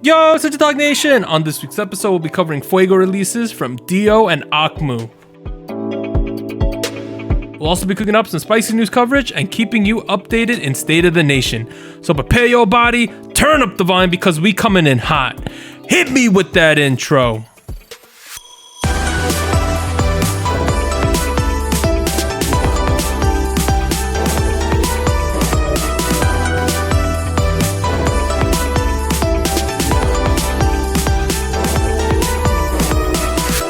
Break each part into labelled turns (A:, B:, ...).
A: Yo, SojuTalk Nation! On this week's episode, we'll be covering Fuego releases from D.O and AKMU. We'll also be cooking up some spicy news coverage and keeping you updated in State of the Nation. So prepare your body, turn up the volume because we coming in hot. Hit me with that intro.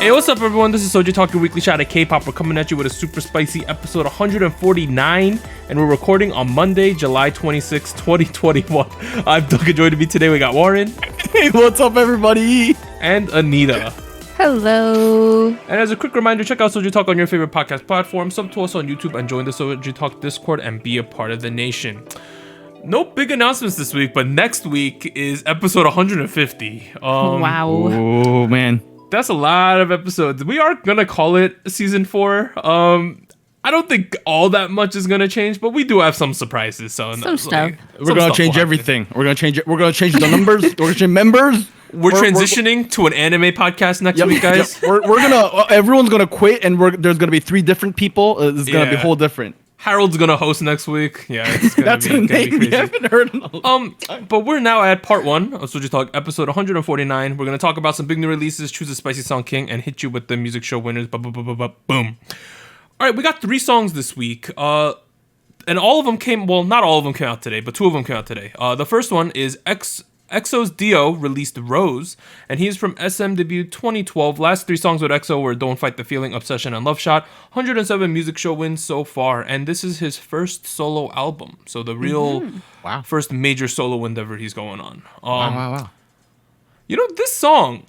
A: Hey, what's up, everyone? This is SojuTalk, your weekly shot at K-pop. We're coming at you with a super spicy episode 149, and we're recording on Monday, July 26, 2021. I'm Doug, and joining me today, we got Warren.
B: Hey, what's up, everybody?
A: And Anita.
C: Hello.
A: And as a quick reminder, check out SojuTalk on your favorite podcast platform, sub to us on YouTube, and join the SojuTalk Discord and be a part of the nation. No big announcements this week, but next week is episode 150.
C: Wow.
B: Oh, man.
A: That's a lot of episodes. We are gonna call it season 4. I don't think all that much is gonna change, but we do have some surprises. So
C: Some stuff.
B: We're gonna change everything. We're gonna change it. We're gonna change the numbers. We're gonna change members.
A: We're transitioning to an anime podcast next week, guys.
B: Yep. We're gonna. Everyone's gonna quit, and there's gonna be 3 different people. It's gonna be whole different.
A: Harold's gonna host next week. Yeah, it's gonna
B: That's
A: be,
B: a
A: gonna be
B: name we
A: crazy.
B: haven't heard in a long time.
A: But we're now at part 1 of SojuTalk, episode 149. We're gonna talk about some big new releases, choose a spicy song king, and hit you with the music show winners. Boom. All right, we got 3 songs this week. And all of them came. Well, not all of them came out today, but 2 of them came out today. The first one is EXO's D.O released Rose, and he's from SM debut 2012. Last 3 songs with EXO were Don't Fight the Feeling, Obsession, and Love Shot. 107 music show wins so far, and this is his first solo album. So the real first major solo endeavor he's going on.
B: Wow.
A: You know, this song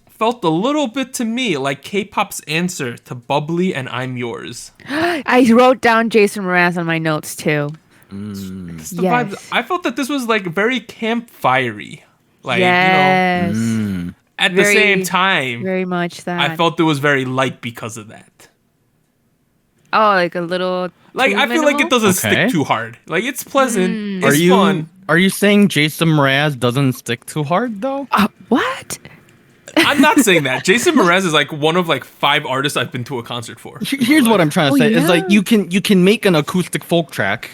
A: felt a little bit to me like K-pop's answer to Bubbly and I'm Yours.
C: I wrote down Jason Mraz on my notes too.
A: Yes.
C: Yes.
A: I felt that this was like very campfirey. Like,
C: Yes.
A: at the same time,
C: Very much that.
A: I felt it was very light because of that.
C: Oh, like a little.
A: Like,
C: too
A: I feel like it
C: minimal?
A: doesn't
B: Okay.
A: stick too hard. Like, it's pleasant.
B: Are
A: It's
B: you
A: fun.
B: Are you saying Jason Mraz doesn't stick too hard though?
C: What?
A: I'm not saying that. Jason Mraz is like one of like 5 artists I've been to a concert for.
B: Here's what I'm trying to say: is like you can make an acoustic folk track,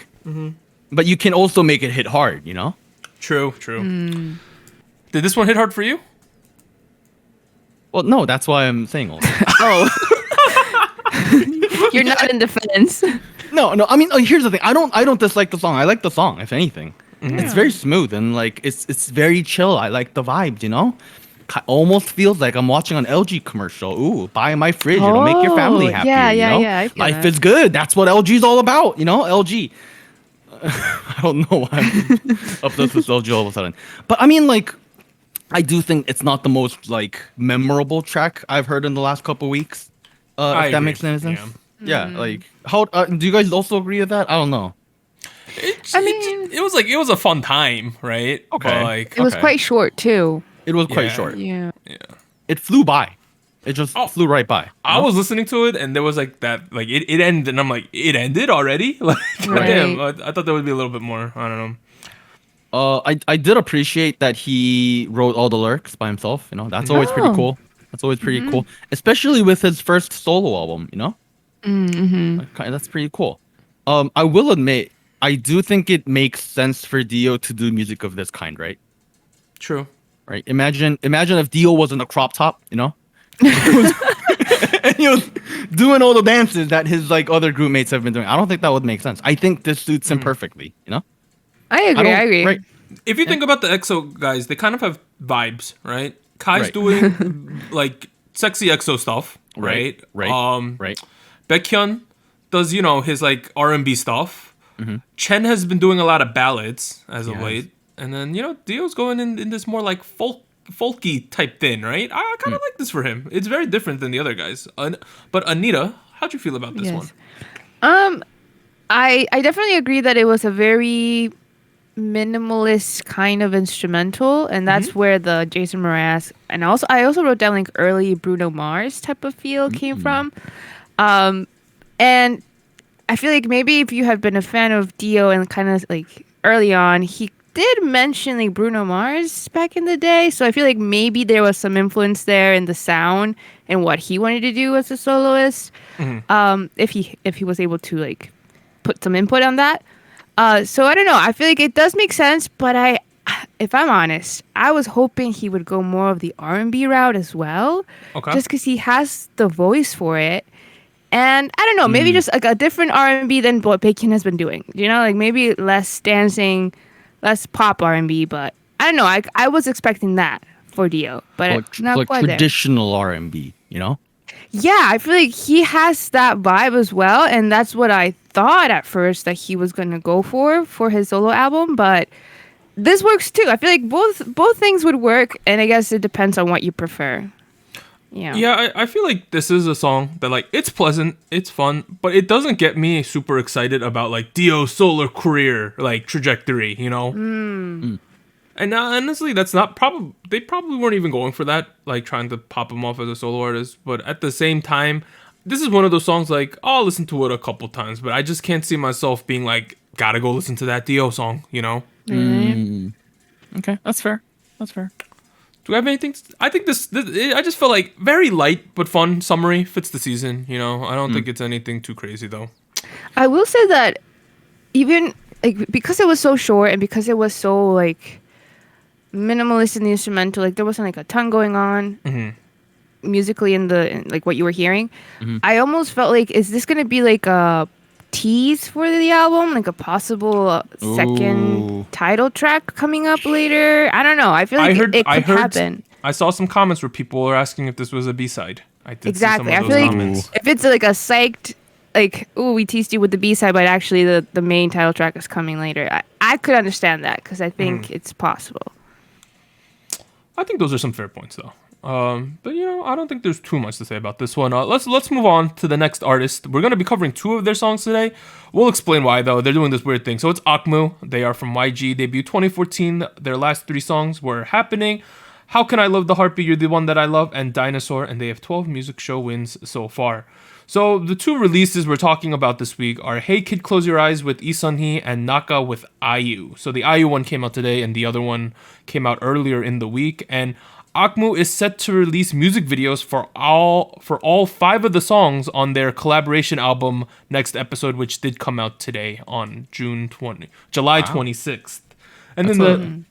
B: but you can also make it hit hard. You know.
A: True. Did this one hit hard for you?
B: Well, no, that's why I'm saying all that.
C: You're not in defense.
B: No. I mean, here's the thing. I don't dislike the song. I like the song. If anything, it's very smooth and like it's very chill. I like the vibe. You know, almost feels like I'm watching an LG commercial. Ooh, buy my fridge. It'll make your family happy.
C: Yeah.
B: You know?
C: I feel
B: Life
C: that.
B: is good. That's what LG's all about. You know, LG. I don't know why I'm obsessed with LG all of a sudden, but I mean, like, I do think it's not the most like memorable track I've heard in the last couple weeks. If that
A: agree.
B: makes any sense. Yeah, like how do you guys also agree with that? I don't know.
A: It was a fun time, right?
B: Okay.
A: But, like,
C: It was quite short too.
B: It was quite
A: Yeah.
B: short.
C: Yeah.
B: It flew by. It just flew right by.
A: I was listening to it, and there was like that, like it ended, and I'm like, it ended already? Like,
C: Right.
A: damn, I thought there would be a little bit more. I don't know.
B: I did appreciate that he wrote all the lyrics by himself. You know, that's always pretty
C: Oh.
B: cool. That's always pretty cool, especially with his first solo album. You know, that's pretty cool. I will admit, I do think it makes sense for Dio to do music of this kind, right?
A: True.
B: Right. Imagine if Dio was in a crop top, you know, and he was doing all the dances that his like other group mates have been doing. I don't think that would make sense. I think this suits him perfectly. You know.
C: I agree. I agree.
B: Right.
A: If you think about the EXO guys, they kind of have vibes, right? Kai's
B: Right.
A: doing like sexy EXO stuff, right?
B: Right.
A: Baekhyun does, his like R&B stuff. Chen has been doing a lot of ballads as of
B: Yes.
A: late. And then, Dio's going in this more like folky type thing, right? I kind of like this for him. It's very different than the other guys. But Anita, how'd you feel about this one?
C: I definitely agree that it was a very minimalist kind of instrumental, and that's where the Jason Mraz and I also wrote down like early Bruno Mars type of feel came from. And I feel like maybe if you had been a fan of Dio and kind of like early on, did mention like Bruno Mars back in the day, so I feel like maybe there was some influence there in the sound and what he wanted to do as a soloist. If he was able to like put some input on that. So I don't know. I feel like it does make sense, but if I'm honest, I was hoping he would go more of the R&B route as well.
A: Okay.
C: Just because he has the voice for it. And I don't know, maybe just like a different R&B than what Baekhyun has been doing. You know, like maybe less dancing, less pop R&B. But I don't know. I was expecting that for D.O, but not
B: like
C: quite there.
B: traditional R&B, you know?
C: Yeah, I feel like he has that vibe as well, and that's what I thought at first that he was gonna go for his solo album. But this works too. I feel like both things would work, and I guess it depends on what you prefer. Yeah.
A: Yeah, I feel like this is a song that like it's pleasant, it's fun, but it doesn't get me super excited about like D.O's solo career like trajectory, you know. And honestly, that's not probably they probably weren't even going for that, like trying to pop him off as a solo artist. But at the same time, this is one of those songs like I'll listen to it a couple times, but I just can't see myself being like gotta go listen to that D.O song, you know.
B: Okay, that's fair. That's fair.
A: Do we have anything? I think this I just felt like very light but fun summary fits the season. You know, I don't think it's anything too crazy though.
C: I will say that even like because it was so short and because it was so like minimalist in the instrumental, like there wasn't like a ton going on musically in like what you were hearing. I almost felt like, is this gonna be like a tease for the album, like a possible second title track coming up later? I don't know. I feel like it could happen.
A: I saw some comments where people were asking if this was a B-side. I did
C: Exactly.
A: see
C: I
A: some of
C: feel
A: those
C: like
A: comments.
C: if it's like a psyched, like, ooh, we teased you with the B-side, but actually the main title track is coming later. I could understand that because I think it's possible.
A: I think those are some fair points though. But you know, I don't think there's too much to say about this one. Let's move on to the next artist. We're gonna be covering 2 of their songs today. We'll explain why though. They're doing this weird thing. So it's AKMU. They are from YG. Debut 2014. Their last 3 songs were Happening, How Can I Love the Heartbeat, You're the One That I Love, and Dinosaur. And they have 12 music show wins so far. So the 2 releases we're talking about this week are Hey Kid Close Your Eyes with Lee Sun-hee and Nakka with IU. So the IU one came out today and the other one came out earlier in the week. And AKMU is set to release music videos for all 5 of the songs on their collaboration album Next Episode, which did come out today on July 26th. And then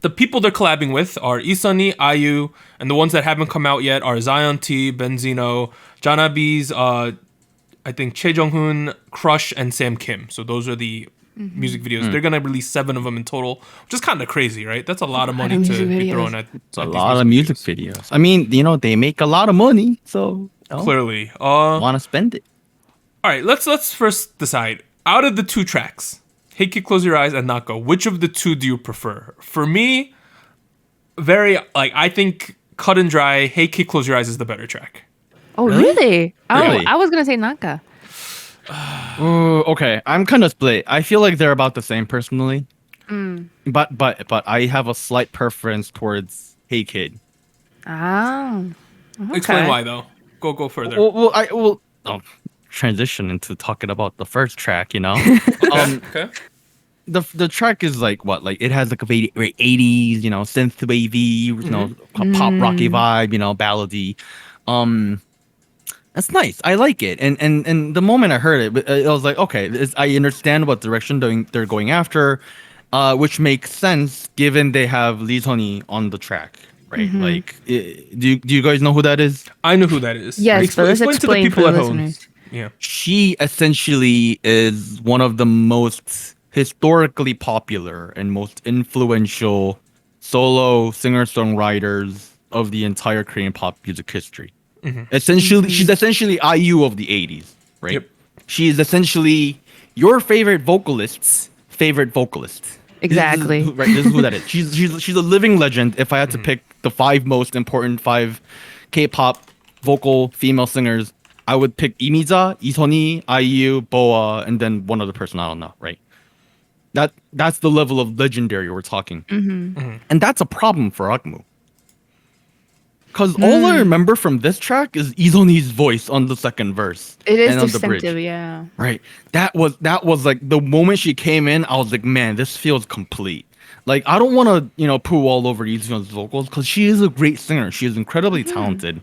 A: the people they're collabing with are Isani, IU, and the ones that haven't come out yet are Zion T, Benzino, Janabi's, I think Chae Jung-hoon, Crush, and Sam Kim. So those are the music videos. They're gonna release 7 of them in total, which is kind of crazy, right? That's a lot of money to be thrown at.
B: It's a lot of music videos. I mean, you know, they make a lot of money, so
A: Clearly,
B: want to spend it.
A: all right. Let's first decide out of the 2 tracks, Hey Kid Close Your Eyes and Nakka, which of the 2 do you prefer? For me, I think cut and dry, Hey Kid Close Your Eyes is the better track.
C: Oh, really?
B: Really?
C: I was gonna say Nakka.
B: Okay, I'm kind of split. I feel like they're about the same personally, but I have a slight preference towards Hey Kid.
C: Oh. Okay.
A: Explain why though. Go further.
B: I will transition into talking about the first track. You know,
A: Okay.
B: the track is like what, like it has like a very 80s, you know, synth wavy, you know, pop rocky vibe, you know, ballady. That's nice. I like it. And the moment I heard it, I was like, okay, I understand what direction they're going after, which makes sense given they have Lee Sun-hee on the track, right? Like, do you guys know who that is?
A: I know who that is.
C: Yes, but let's explain
A: to the people
C: for the
A: at home.
C: listeners.
A: Yeah.
B: She essentially is one of the most historically popular and most influential solo singer-songwriters of the entire Korean pop music history. Essentially, she's essentially IU of the 80s, right?
A: Yep.
B: She is essentially your favorite vocalist's favorite vocalist.
C: Exactly.
B: This is who that is. She's a living legend. If I had to pick the 5 most important 5 K-pop vocal female singers, I would pick Imiza, Isoni, IU, Boa, and then one other person I don't know, right? That's the level of legendary we're talking. And that's a problem for AKMU. Because all I remember from this track is Isoni's voice on the second verse.
C: It is
B: and on the bridge.
C: distinctive, yeah.
B: Right. That was like the moment she came in, I was like, man, this feels complete. Like, I don't want to, poo all over Yuzuna's vocals because she is a great singer. She is incredibly talented.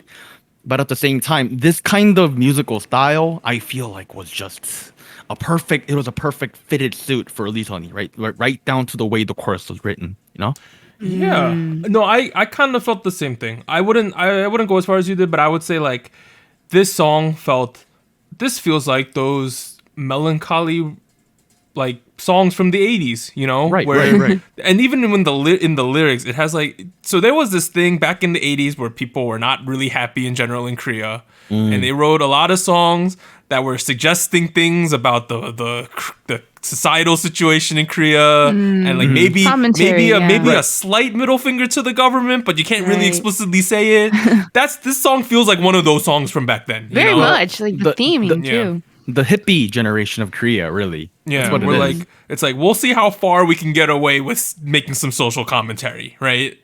B: But at the same time, this kind of musical style, I feel like was just it was a perfect fitted suit for Litani, right down to the way the chorus was written,
A: Yeah. No, I kind of felt the same thing. I wouldn't go as far as you did, but I would say like this feels like those melancholy like songs from the 80s,
B: Right.
A: And even when in the lyrics it has like, so there was this thing back in the 80s where people were not really happy in general in Korea, and they wrote a lot of songs that were suggesting things about the societal situation in Korea, and like maybe a slight middle finger to the government, but you can't really explicitly say it. This song feels like one of those songs from back then.
C: Very much like the theming too.
B: The hippie generation of Korea, really.
A: Yeah, we're like, it's like we'll see how far we can get away with making some social commentary, right?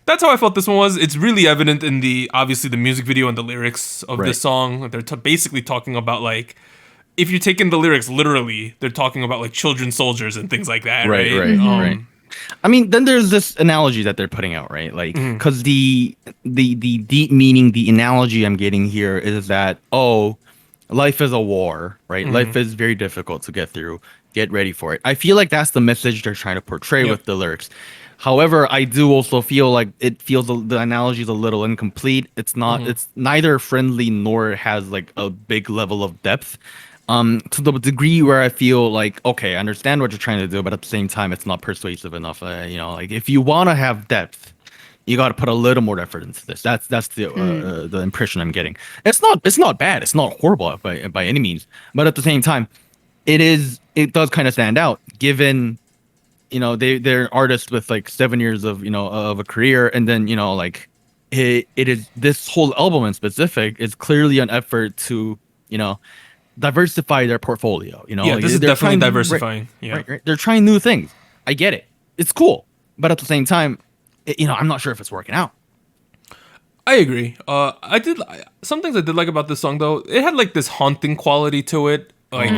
A: That's how I felt this one was. It's really evident in obviously the music video and the lyrics of this song. They're basically talking about like, if you're taking the lyrics literally, they're talking about like children soldiers and things like that, right?
B: Right. I mean, then there's this analogy that they're putting out, right? Like, because the deep meaning, the analogy I'm getting here is that, life is a war, right? Life is very difficult to get through. Get ready for it. I feel like that's the message they're trying to portray with the lyrics. However, I do also feel like the analogy is a little incomplete. It's not. It's neither friendly nor has like a big level of depth. To the degree where I feel like, okay, I understand what you're trying to do, but at the same time, it's not persuasive enough. Like if you want to have depth, you got to put a little more effort into this. That's the impression I'm getting. It's not bad. It's not horrible by any means. But at the same time, it does kind of stand out given, they're artists with like 7 years of of a career, and then like it is, this whole album in specific is clearly an effort to diversify their portfolio.
A: Yeah, this is definitely diversifying.
B: Right. They're trying new things. I get it. It's cool, but at the same time, I'm not sure if it's working out.
A: I agree. Some things I did like about this song though. It had like this haunting quality to it. Like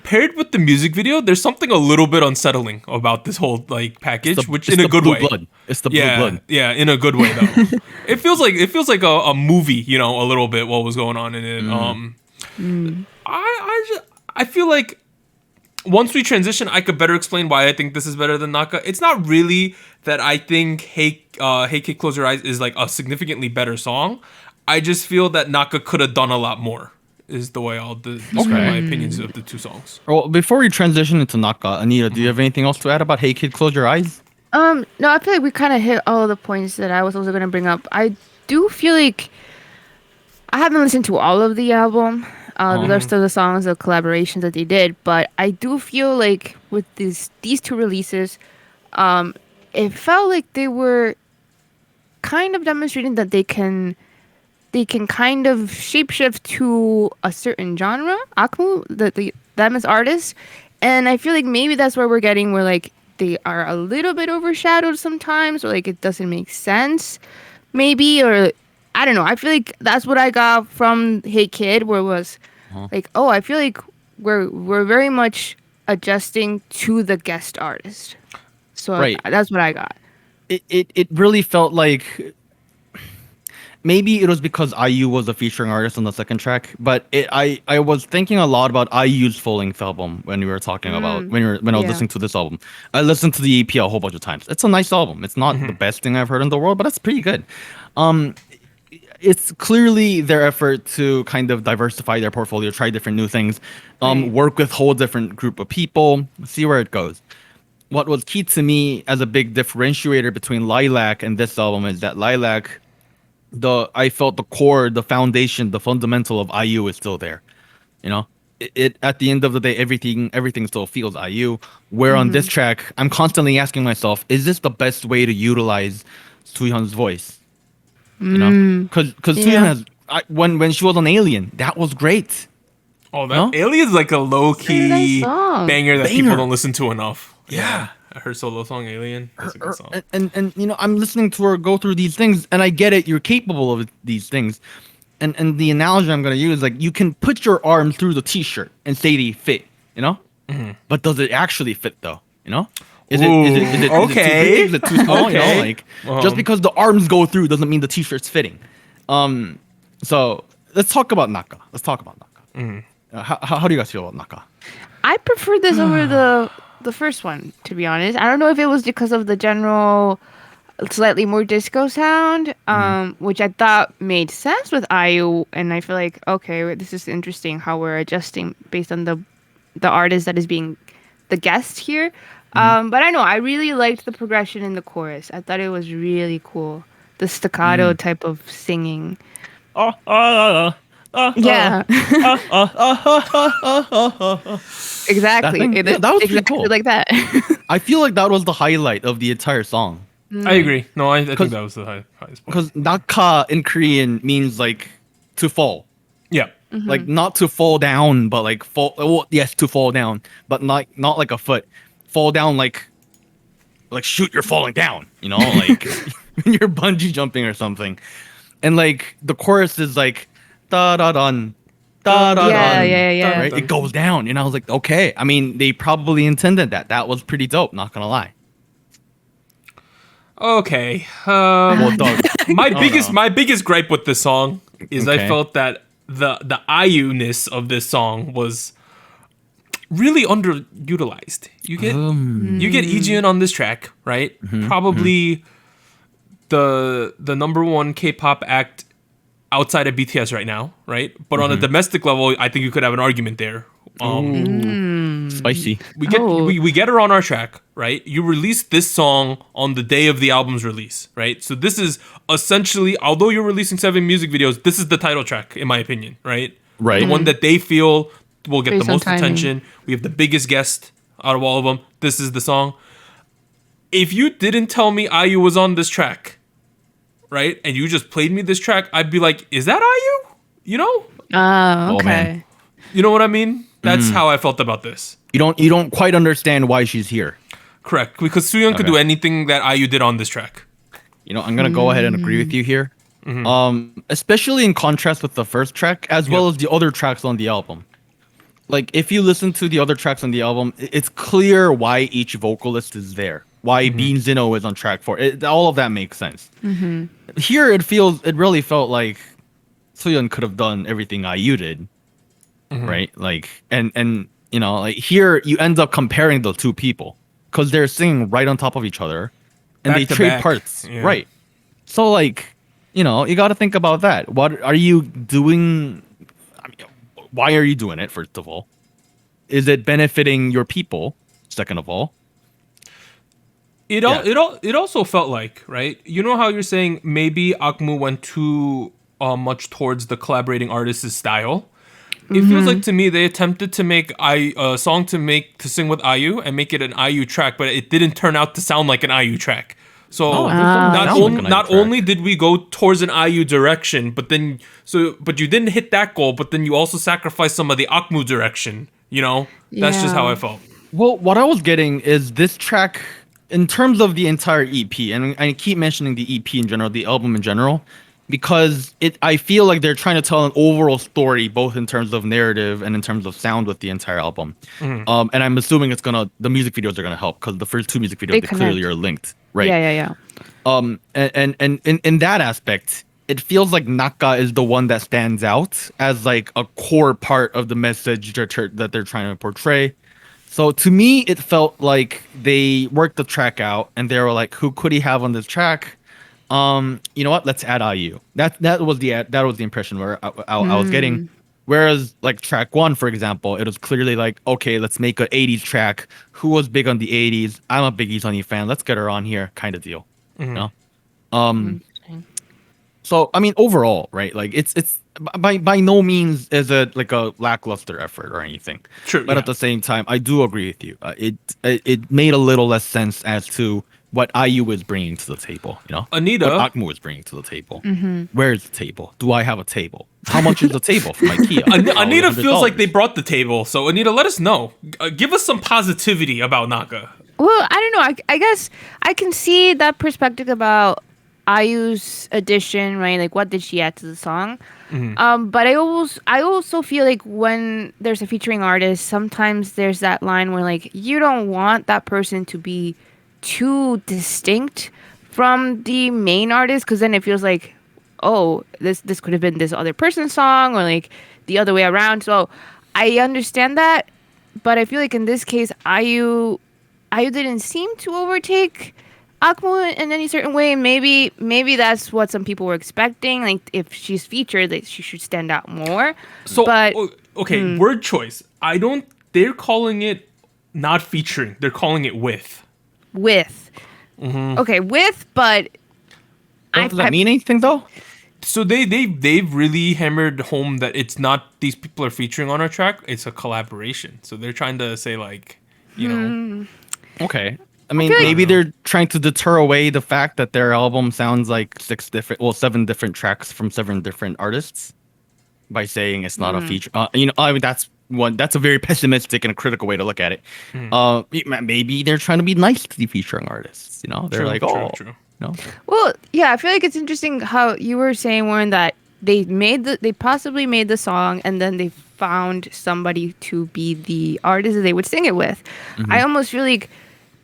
A: paired with the music video, there's something a little bit unsettling about this whole like package, which in a good way.
B: It's the blue blood.
A: Yeah, in a good way though. It feels like a movie, a little bit what was going on in it. I feel like once we transition, I could better explain why I think this is better than Nakka. It's not really that I think Hey Kid, Close Your Eyes is like a significantly better song. I just feel that Nakka could have done a lot more, is the way I'll describe my opinions of the two songs.
B: Well, before we transition into Nakka, Anita, do you have anything else to add about Hey Kid, Close Your Eyes?
C: No, I feel like we kind of hit all of the points that I was also going to bring up. I do feel like I haven't listened to all of the album. The rest of the songs, the collaborations that they did, but I do feel like with these two releases, it felt like they were kind of demonstrating that they can kind of shapeshift to a certain genre, AKMU, them as artists, and I feel like maybe that's where we're getting where like they are a little bit overshadowed sometimes, or like it doesn't make sense, maybe, or I don't know. I feel like that's what I got from Hey Kid, where it was like, I feel like we're very much adjusting to the guest artist. So that's what I got.
B: It really felt like maybe it was because IU was a featuring artist on the second track, but I was thinking a lot about IU's full-length album when we were talking about when I was listening to this album. I listened to the EP a whole bunch of times. It's a nice album. It's not the best thing I've heard in the world, but it's pretty good. It's clearly their effort to kind of diversify their portfolio, try different new things, work with a whole different group of people, see where it goes. What was key to me as a big differentiator between Lilac and this album is that Lilac, I felt the core, the foundation, the fundamental of IU is still there. It at the end of the day, everything still feels IU. Where on this track, I'm constantly asking myself, is this the best way to utilize Suhyun's voice? Because Suhyun has when she was on Alien, that was great.
A: Alien's like a low key banger that people don't listen to enough. Yeah, her solo song Alien. That's a good song.
B: And I'm listening to her go through these things, and I get it. You're capable of these things, and the analogy I'm gonna use is like you can put your arm through the t-shirt and say they fit, but does it actually fit though? Is it too
A: okay.
B: big? Is it too small? You know,
A: Okay.
B: like just because the arms go through doesn't mean the t-shirt's fitting. So let's talk about Nakka. How do you guys feel about Nakka?
C: I prefer this over the first one, to be honest. I don't know if it was because of the general slightly more disco sound, which I thought made sense with IU, and I feel like, okay, this is interesting how we're adjusting based on the artist that is being the guest here. But I know I really liked the progression in the chorus. I thought it was really cool. The staccato type of singing. Yeah. Exactly.
B: That was pretty
C: exactly
B: cool.
C: like that.
B: I feel like that was the highlight of the entire song.
A: I agree. No, I think that was the highest point.
B: Because Nakka in Korean means like to fall.
A: Yeah.
B: Like not to fall down, but like fall. Well, yes, to fall down, but not like a foot. Fall down like shoot, you're falling down. You know, like when you're bungee jumping or something. And like the chorus is like da da dun, da da dun.
C: Yeah.
B: Right? It goes down, and I was like, okay. I mean, they probably intended that. That was pretty dope. Not gonna lie.
A: Okay.
B: Well, dog.
A: My biggest gripe with this song is I
B: Okay.
A: felt that the IU-ness of this song was really underutilized. You get Eugene on this track, right? Probably the number one K-pop act outside of BTS right now, right? But on a domestic level, I think you could have an argument there.
B: Spicy.
A: We get
C: Oh.
A: we get her on our track, right? You released this song on the day of the album's release, right? So this is essentially, although you're releasing 7 music videos, this is the title track, in my opinion, right?
B: Right.
A: The one that they feel will get
C: Based
A: the
C: on
A: most
C: timing.
A: attention. We have the biggest guest out of all of them. This is the song. If you didn't tell me IU was on this track, right, and you just played me this track, I'd be like, is that IU? You know?
B: Oh,
C: Okay.
B: man.
A: You know what I mean? That's how I felt about this.
B: You don't quite understand why she's here.
A: Correct, because Sooyoung could
B: Okay.
A: do anything that IU did on this track.
B: You know, I'm gonna go ahead and agree with you here. Especially in contrast with the first track, as well as the other tracks on the album. Like, if you listen to the other tracks on the album, it's clear why each vocalist is there. Why Bean Zino is on track 4. All of that makes sense. Here, it really felt like Sooyoung could have done everything IU did, right? Like, and you know, like here you end up comparing the two people because they're singing right on top of each other, and
A: Back
B: they
A: to
B: trade
A: back.
B: parts,
A: Yeah.
B: right? So like, you know, you got to think about that. What are you doing? I mean, why are you doing it? First of all, is it benefiting your people? Second of all,
A: It also felt like, right? You know how you're saying maybe AKMU went too much towards the collaborating artist's style. It feels like to me they attempted to make a song to sing with IU and make it an IU track, but it didn't turn out to sound like an IU track. So
B: No, it doesn't sound like an IU
A: not
B: track.
A: only did we go towards an IU direction, but you didn't hit that goal, but then you also sacrificed some of the AKMU direction. You know, that's just how I felt.
B: well, what I was getting is this track in terms of the entire EP, and I keep mentioning the EP in general, the album in general, because I feel like they're trying to tell an overall story, both in terms of narrative and in terms of sound with the entire album. And I'm assuming the music videos are gonna help because the first 2 music videos
C: They
B: they clearly
C: connect.
B: are linked, right?
C: Yeah.
B: And in that aspect, it feels like Nakka is the one that stands out as like a core part of the message that they're trying to portray. So to me, it felt like they worked the track out and they were like, who could he have on this track? You know what? Let's add IU. That was the impression where I was getting. Whereas like track 1, for example, it was clearly like, okay, let's make an 80s track. Who was big on the 80s? I'm a big Sonny fan. Let's get her on here, kind of deal. You know? So I mean, overall, right? Like it's by no means is it like a lackluster effort or anything.
A: True,
B: But
A: yeah.
B: at the same time, I do agree with you. It made a little less sense as to what IU is bringing to the table. You know,
A: Anita-
B: what AKMU is bringing to the table. Where is the table? Do I have a table? How much is the table from IKEA?
A: Anita feels like they
B: $100.
A: brought the table. So Anita, let us know. Give us some positivity about Nakka.
C: Well, I don't know. I guess I can see that perspective about IU's addition, right? Like, what did she add to the song?
A: Mm-hmm.
C: But I also feel like when there's a featuring artist, sometimes there's that line where like you don't want that person to be too distinct from the main artist, because then it feels like, oh, this could have been this other person's song, or like the other way around. So I understand that, but I feel like in this case, IU didn't seem to overtake AKMU in any certain way. Maybe that's what some people were expecting. Like if she's featured, that she should stand out more.
A: So,
C: but
A: okay, word choice. They're calling it not featuring. They're calling it with.
C: with, okay, with, but
B: Does that mean anything though?
A: So they've really hammered home that it's not these people are featuring on our track. It's a collaboration. So they're trying to say like, you know.
B: Okay. I mean,
C: feel like-
B: maybe they're trying to deter away the fact that their album sounds like 7 different tracks from 7 different artists by saying it's not a feature. I mean, that's a very pessimistic and a critical way to look at it. Maybe they're trying to be nice to the featuring artists. You know, they're
A: True,
B: like,
A: true,
B: oh,
A: true.
B: no.
C: Well, yeah, I feel like it's interesting how you were saying, Warren, that they possibly made the song and then they found somebody to be the artist that they would sing it with. I almost feel like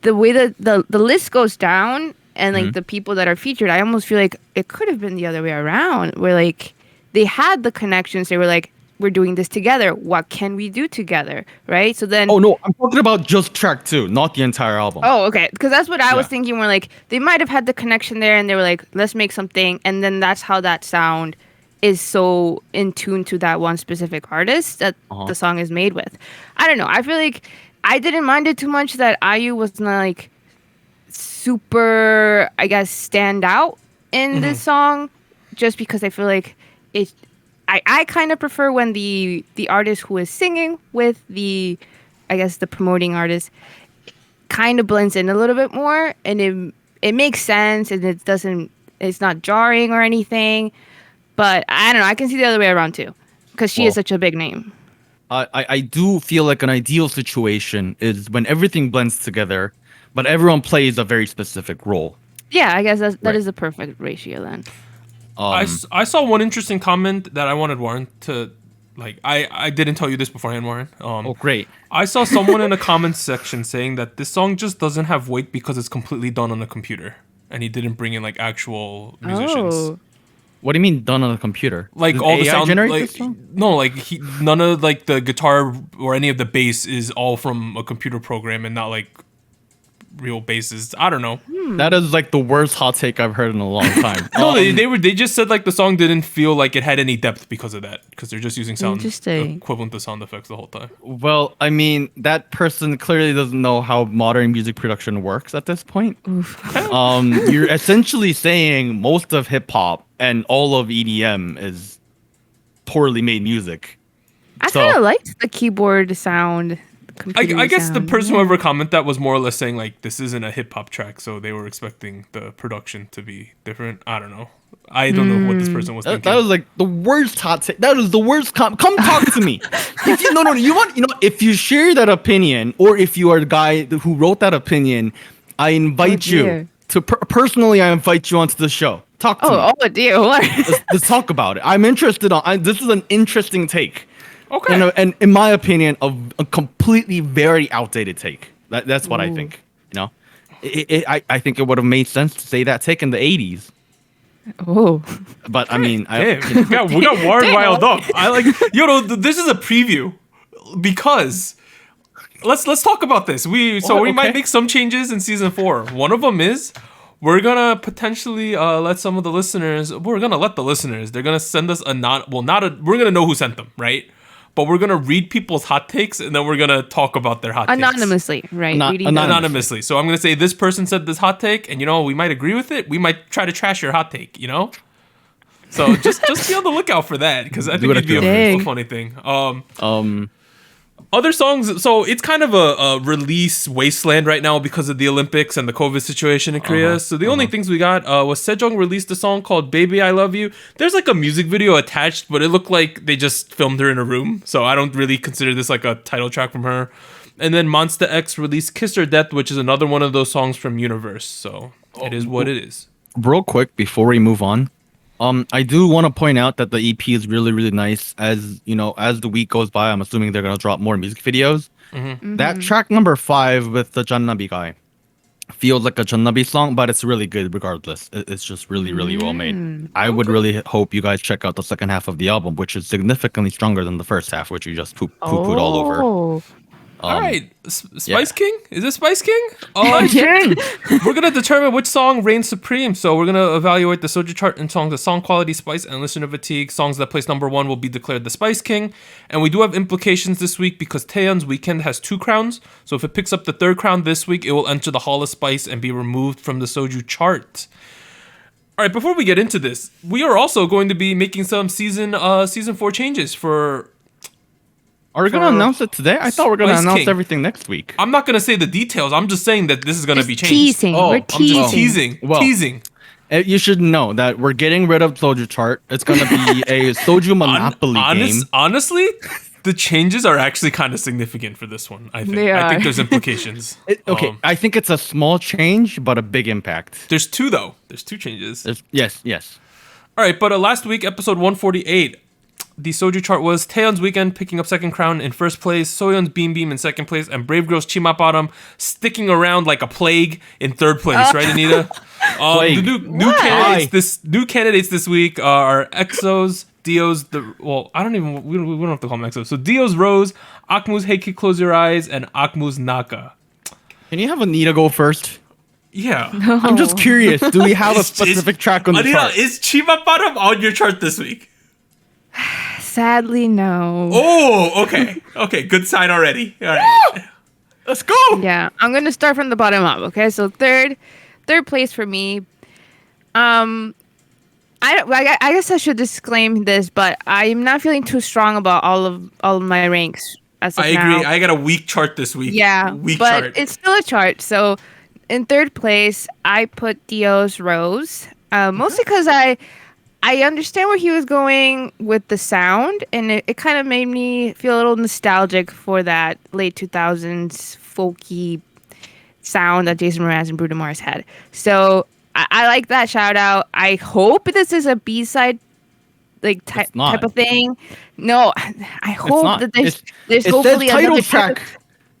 C: the way that the list goes down and like the people that are featured, I almost feel like it could have been the other way around, where like they had the connections. They were like, we're doing this together. What can we do together? Right? So then.
B: Oh no, I'm talking about just track 2, not the entire album.
C: Oh, okay. Because that's what I was
B: Yeah.
C: thinking. Where like they might have had the connection there, and they were like, "Let's make something," and then that's how that sound is so in tune to that one specific artist that the song is made with. I don't know. I feel like I didn't mind it too much that IU was not like super, I guess, stand out in this song, just because I feel like it. I kind of prefer when the artist who is singing with the, I guess, the promoting artist kind of blends in a little bit more, and it makes sense, and it's not jarring or anything. But I don't know, I can see the other way around too, because she is such a big name.
B: I do feel like an ideal situation is when everything blends together, but everyone plays a very specific role.
C: Yeah, I guess that
B: Right.
C: is a perfect ratio then.
A: I saw one interesting comment that I wanted Warren to like. I didn't tell you this beforehand, Warren.
B: Oh, great.
A: I saw someone in the comments section saying that this song just doesn't have weight because it's completely done on a computer, and he didn't bring in like actual musicians.
C: Oh,
B: What do you mean done on a computer?
A: Like
B: Did
A: all the
B: AI
A: sound,
B: generate
A: like
B: this song?
A: no, like none of like the guitar or any of the bass is all from a computer program and not like real basses. I don't know.
B: That is like the worst hot take I've heard in a long time.
A: No, they just said like the song didn't feel like it had any depth because of that, because they're just using sound
C: Interesting.
A: equivalent to sound effects the whole time.
B: Well, I mean, that person clearly doesn't know how modern music production works at this point. You're essentially saying most of hip hop and all of EDM is poorly made music.
C: I
B: So-
C: kind of liked the keyboard sound.
A: I guess the
C: sound.
A: person who ever commented that was more or less saying like this isn't a hip hop track, so they were expecting the production to be different. I don't know. I don't know what this person was thinking.
B: That was like the worst hot take. That is the worst. Come talk to me. If you no, if you share that opinion, or if you are the guy who wrote that opinion, I invite you
C: dear.
B: to personally. I invite you onto the show. Talk to me.
C: Oh dear. What?
B: Let's talk about it. I'm interested on. This is an interesting take.
A: Okay.
B: And in my opinion, a completely very outdated take. That's what I think. You know, I think it would have made sense to say that take in the 80s.
C: Oh.
B: But I mean,
A: Damn, we got Warren
C: Damn.
A: riled up. I like, this is a preview because let's talk about this. We
B: Okay.
A: might make some changes in season 4. One of them is we're gonna potentially let the listeners. They're gonna send us we're gonna know who sent them, right? But we're gonna read people's hot takes and then we're gonna talk about their hot takes.
C: Anonymously, right? Reading them.
A: Anonymously. So I'm gonna say this person said this hot take, and we might agree with it. We might try to trash your hot take. So just be on the lookout for that, because I think
B: it
A: it'd be a
C: Dang.
A: funny thing. Other songs. So it's kind of a release wasteland right now because of the Olympics and the COVID situation in Korea. So the only things we got was Sejong released a song called "Baby I Love You." There's like a music video attached, but it looked like they just filmed her in a room. So I don't really consider this like a title track from her. And then Monsta X released "Kiss or Death," which is another one of those songs from Universe. So it is what it is.
B: real quick before we move on, I do want to point out that the EP is really, really nice. As you know, as the week goes by, I'm assuming they're gonna drop more music videos. That track number 5 with the Jannabi guy feels like a Jannabi song, but it's really good regardless. It's just really, really well made. I would really hope you guys check out the second half of the album, which is significantly stronger than the first half, which you just poo-pooed all over.
C: Oh.
A: All right, Spice
B: yeah.
A: King? Is it Spice King?
B: King!
A: We're gonna determine which song reigns supreme. So we're gonna evaluate the Soju chart in songs of song quality, spice, and listener fatigue. Songs that place number 1 will be declared the Spice King. And we do have implications this week because Taeyeon's Weekend has 2 crowns. So if it picks up the 3rd crown this week, it will enter the Hall of Spice and be removed from the Soju chart. All right, before we get into this, we are also going to be making some season 4 changes for.
B: Are we gonna announce it today? I thought we were gonna
A: Spice
B: announce
A: King.
B: everything next week.
A: I'm not gonna say the details. I'm just saying that this is gonna be changed.
C: Teasing.
B: Oh,
C: We're
B: I'm
C: teasing.
A: I'm just teasing.
B: Well,
A: teasing.
B: You should know that we're getting rid of Soju chart. It's gonna be a Soju Monopoly game.
A: Honestly, the changes are actually kind of significant for this one. I think.
C: They
A: I think
C: are.
A: there's implications.
B: Okay, I think it's a small change, but a big impact.
A: There's 2 though. There's 2 changes.
B: Yes.
A: All right, but last week, episode 148, the Soju chart was Taeyeon's Weekend picking up 2nd crown in 1st place, Soyeon's Beam Beam in 2nd place, and Brave Girl's Chima Bottom sticking around like a plague in 3rd place, right, Anita?
B: Plague.
A: The new candidates this week are EXO's, D.O's, I don't even, we don't have to call them EXO. So D.O's Rose, AKMU's Hey Kid Close Your Eyes, and AKMU's Nakka.
B: Can you have Anita go first?
A: Yeah.
B: I'm just curious. Do we have a specific track on the
A: Anita,
B: chart?
A: is Chima Bottom on your chart this week?
C: Sadly, no.
A: Oh, okay. Okay, good sign already. All right.
B: Let's go.
C: Yeah, I'm gonna start from the bottom up. Okay, so third place for me. I guess I should disclaim this, but I'm not feeling too strong about all of my ranks as of
A: I
C: now.
A: agree. I got a weak chart this week.
C: Yeah,
A: Weak
C: but
A: chart.
C: it's still a chart. So in 3rd place, I put D.O's Rose, mostly because I understand where he was going with the sound, and it kind of made me feel a little nostalgic for that late 2000s folky sound that Jason Mraz and Bruno Mars had. So I like that shout out. I hope this is a B-side like type of thing. No, I hope that there's
B: it
C: hopefully
B: says title
C: another
B: track.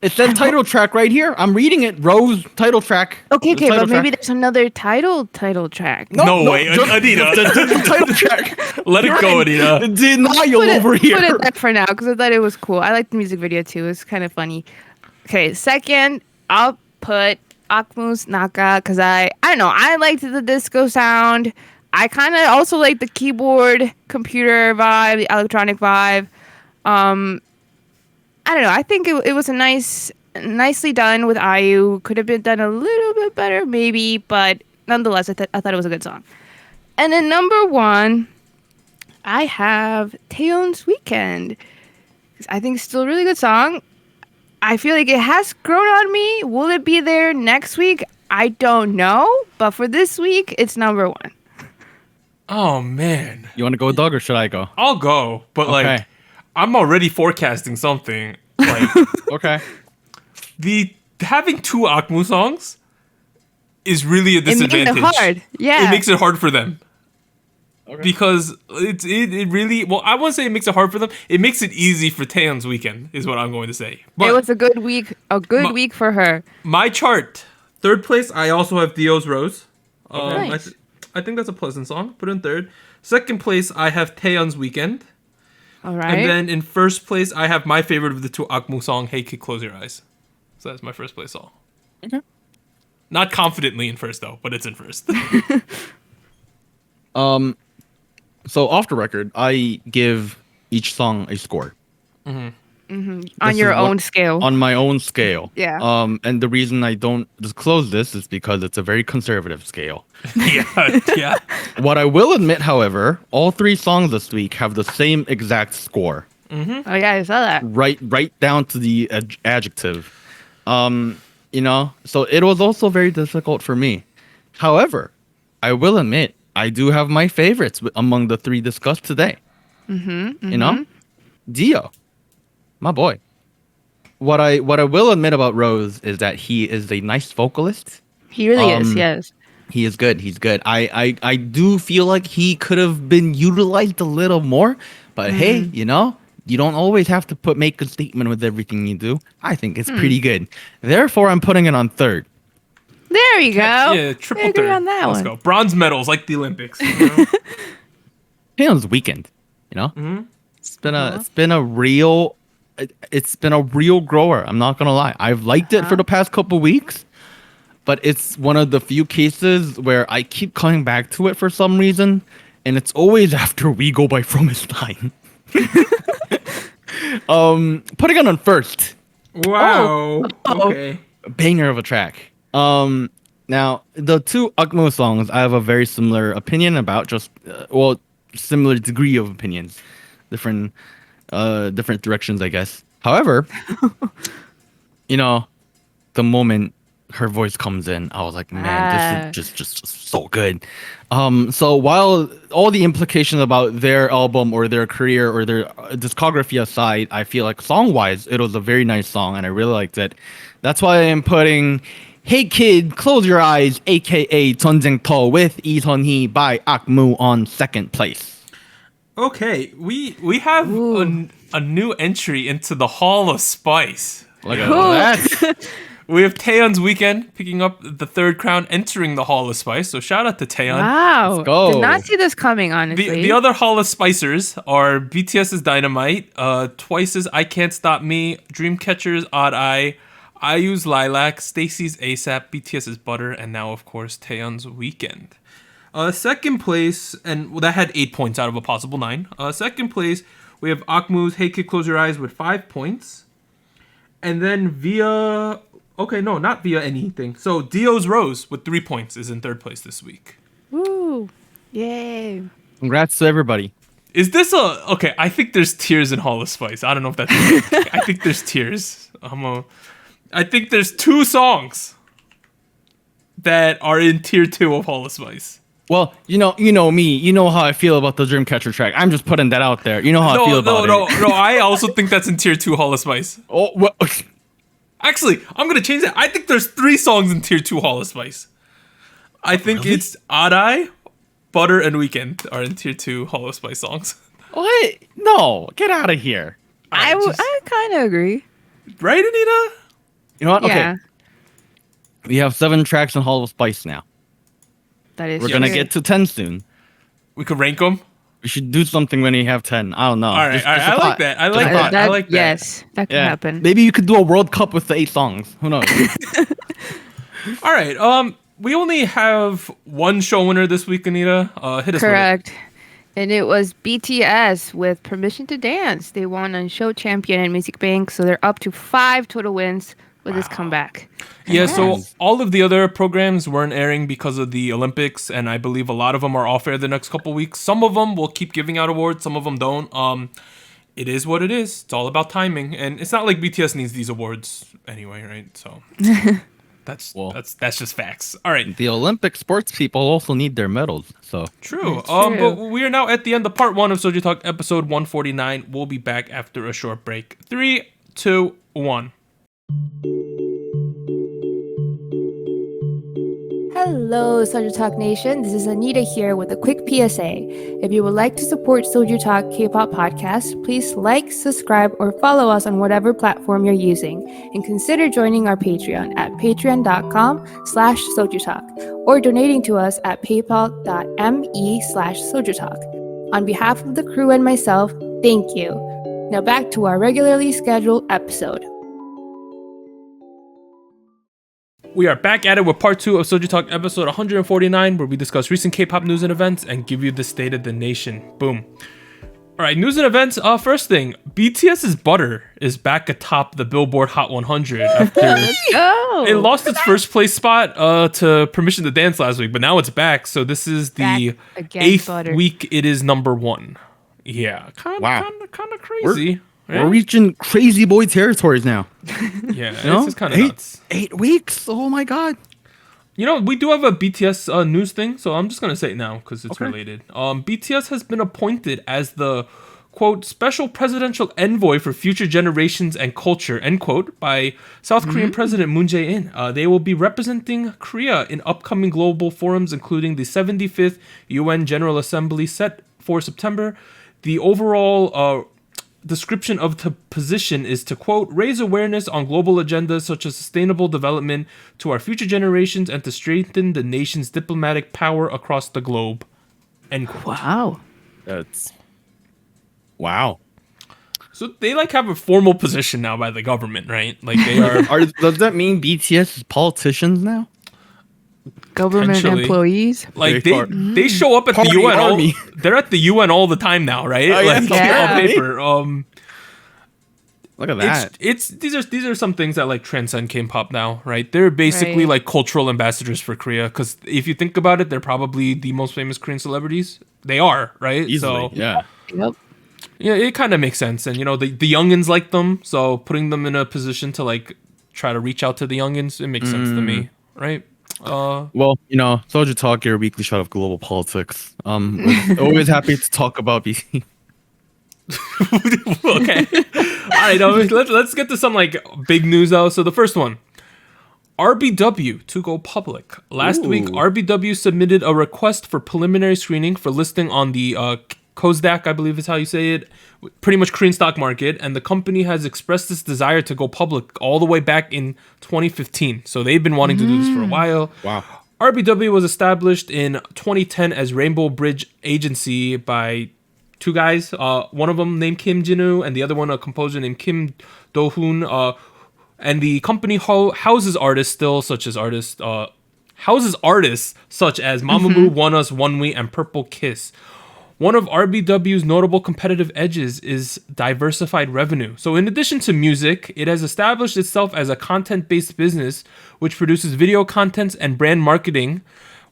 B: It says title track right here. I'm reading it. Rose title track.
C: Okay,
B: The title
C: but maybe
B: track.
C: there's another title track.
A: No way, Anita.
B: The title track.
A: Let it go, Anita.
B: Denial over
C: Put
B: here.
C: it back for now because I thought it was cool. I like the music video too. It's kind of funny. Okay, second, I'll put AKMU's Nakka because I don't know. I liked the disco sound. I kind of also like the keyboard, computer vibe, the electronic vibe. I don't know. I think it was a nicely done with IU. Could have been done a little bit better, maybe, but nonetheless, I thought it was a good song. And then number 1, I have Taeyeon's Weekend. I think it's still a really good song. I feel like it has grown on me. Will it be there next week? I don't know. But for this week, it's number 1.
A: Oh, man.
B: You want to go, Doug, or should I go?
A: I'll go, but like, I'm already forecasting something. Like,
B: Okay.
A: having 2 AKMU songs is really a
C: It makes
A: disadvantage.
C: it hard. Yeah.
A: It makes it hard for them. Okay. Because it really, well, I won't say it makes it hard for them. It makes it easy for Taeyeon's Weekend, is what I'm going to say. But
C: it was a good week. Week for her.
A: my chart, 3rd place, I also have D.O's Rose.
C: Nice.
A: I think that's a pleasant song. Put it in 3rd. 2nd place, I have Taeyeon's Weekend.
C: All right.
A: And then in 1st place, I have my favorite of the 2 AKMU song, Hey Kid Close Your Eyes. So that's my 1st place song.
B: Okay.
A: Not confidently in 1st though, but it's in 1st.
B: So off the record, I give each song a score.
C: On your own scale.
B: On my own scale.
C: Yeah.
B: And the reason I don't disclose this is because it's a very conservative scale.
A: yeah.
B: What I will admit, however, all 3 songs this week have the same exact score.
C: Oh yeah, I saw that.
B: Right down to the adjective. So it was also very difficult for me. However, I will admit I do have my favorites among the 3 discussed today. D.O, my boy. What I will admit about Rose is that he is a nice vocalist.
C: He really is. Yes.
B: He is good. He's good. I do feel like he could have been utilized a little more, but hey, you know, you don't always have to make a statement with everything you do. I think it's pretty good. Therefore, I'm putting it on third.
C: There you go.
A: Yeah, triple
C: I agree
A: third.
C: on that
A: Let's
C: one.
A: go. Bronze medals like the Olympics. You know?
B: Taeyon's weekend, you know, it's been a real grower. I'm not gonna lie. I've liked it for the past couple weeks, but it's one of the few cases where I keep coming back to it for some reason, and it's always after We Go by Fromestein. Putting it on first.
A: Wow. Okay.
B: Banger of a track. Now the two AKMU songs I have a very similar opinion about, just similar degree of opinions, different directions, I guess. However, you know, the moment her voice comes in, I was like, man, this is just so good. So while all the implications about their album or their career or their discography aside, I feel like song-wise, it was a very nice song and I really liked it. That's why I am putting Hey Kid, Close Your Eyes, aka 전쟁터 with 이선희 by AKMU on second place.
A: Okay, we have a new entry into the Hall of Spice.
B: Look at that.
A: We have Taeyeon's Weekend picking up the third crown, entering the Hall of Spice. So shout out to Taeyeon.
C: Wow.
B: Let's go.
C: Did not see this coming, honestly.
A: The other Hall of Spicers are BTS's Dynamite, Twice's I Can't Stop Me, Dreamcatcher's Odd Eye, IU's Lilac, Stacy's ASAP, BTS's Butter, and now, of course, Taeyeon's Weekend. Second place, and that had 8 points out of a possible 9. Second place, we have AKMU's Hey Kid, Close Your Eyes with 5 points. And then not via anything. So D.O's Rose with 3 points is in third place this week.
C: Woo. Yay.
B: Congrats to everybody.
A: Is this okay? I think there's tiers in Hall of Spice. I don't know if that's. I think there's tiers. I think there's 2 songs that are in tier 2 of Hall of Spice.
B: Well, you know me. You know how I feel about the Dreamcatcher track. I'm just putting that out there. You know how I feel about it.
A: No. I also think that's in tier 2 Hall of Spice.
B: Oh, well.
A: Actually, I'm gonna change that. I think there's 3 songs in tier 2 Hall of Spice. I think it's Odd Eye, Butter, and Weekend are in tier 2 Hall of Spice songs.
B: What? No, get out of here.
C: I kind of agree.
A: Right, Anita?
B: You know what?
C: Yeah.
B: Okay. We have 7 tracks in Hall of Spice now.
C: That is
B: We're
C: true.
B: gonna get to 10 soon.
A: We could rank them.
B: We should do something when we have 10. I don't know.
A: All right. I like that. I like that. I like that.
C: Yes, that could happen.
B: Maybe you could do a World Cup with the 8 songs. Who knows?
A: All right. We only have one show winner this week, Anita. Hit us
C: Correct. And it was BTS with Permission to Dance. They won on Show Champion and Music Bank, so they're up to 5 total wins with this comeback.
A: Yeah, so all of the other programs weren't airing because of the Olympics, and I believe a lot of them are off air the next couple weeks. Some of them will keep giving out awards, some of them don't. It is what it is. It's all about timing, and it's not like BTS needs these awards anyway, right? So that's just facts. All right.
B: The Olympic sports people also need their medals, so
A: True. But we are now at the end of part 1 of SojuTalk episode 149. We'll be back after a short break. 3, 2, 1.
C: Hello, SojuTalk Nation. This is Anita here with a quick PSA. If you would like to support SojuTalk Kpop Podcast, please like, subscribe, or follow us on whatever platform you're using, and consider joining our Patreon at patreon.com/SojuTalk or donating to us at paypal.me/SojuTalk. On behalf of the crew and myself, thank you. Now back to our regularly scheduled episode.
A: We are back at it with part 2 of SojuTalk episode 149, where we discuss recent K-pop news and events and give you the state of the nation. Boom. All right, news and events. First thing, BTS's Butter is back atop the Billboard Hot 100 after it lost its first place spot to Permission to Dance last week, but now it's back. So this is the 8th week it is number 1. Yeah, kind of crazy.
B: We're reaching crazy boy territories now.
A: Yeah, this is kind of nuts.
B: 8 weeks? Oh my god.
A: You know, we do have a BTS news thing, so I'm just going to say it now because it's related. BTS has been appointed as the quote, special presidential envoy for future generations and culture, end quote, by South Korean President Moon Jae-in. They will be representing Korea in upcoming global forums, including the 75th UN General Assembly set for September. The overall description of the position is to, quote, raise awareness on global agendas such as sustainable development to our future generations and to strengthen the nation's diplomatic power across the globe, end quote.
C: Wow.
B: That's wow.
A: So they like have a formal position now by the government, right? Like they are.
B: Does that mean BTS is politicians now?
C: Government
A: Potentially.
C: employees.
A: Like
B: Very far.
A: they show up at the
B: Party
A: UN.
B: army.
A: They're at the UN all the time now, right?
B: Oh, yeah.
A: Like
C: Yeah.
A: on paper.
B: Look at that.
A: It's these are some things that like transcend K-pop now, right? They're basically
C: Right.
A: like cultural ambassadors for Korea. Because if you think about it, they're probably the most famous Korean celebrities. They are, right?
B: Easily,
A: So
B: yeah.
C: Yep.
A: yeah, it kind of makes sense. And you know, the youngins like them, so putting them in a position to like try to reach out to the youngins, it makes sense to me, right?
B: Well, you know, SojuTalk, your weekly shot of global politics. Was always happy to talk about BC.
A: Okay. All right. Let's get to some like big news though. So the first one, RBW to go public. Last week,
B: Ooh.
A: RBW submitted a request for preliminary screening for listing on the Kosdaq, I believe is how you say it, pretty much Korean stock market, and the company has expressed this desire to go public all the way back in 2015. So they've been wanting to do this for a while.
B: Wow.
A: RBW was established in 2010 as Rainbow Bridge Agency by two guys. One of them named Kim Jin-woo, and the other one a composer named Kim Do-hoon. And the company houses artists such as Mamamoo, One Us, One We, and Purple Kiss. One of RBW's notable competitive edges is diversified revenue. So in addition to music, it has established itself as a content-based business which produces video contents and brand marketing,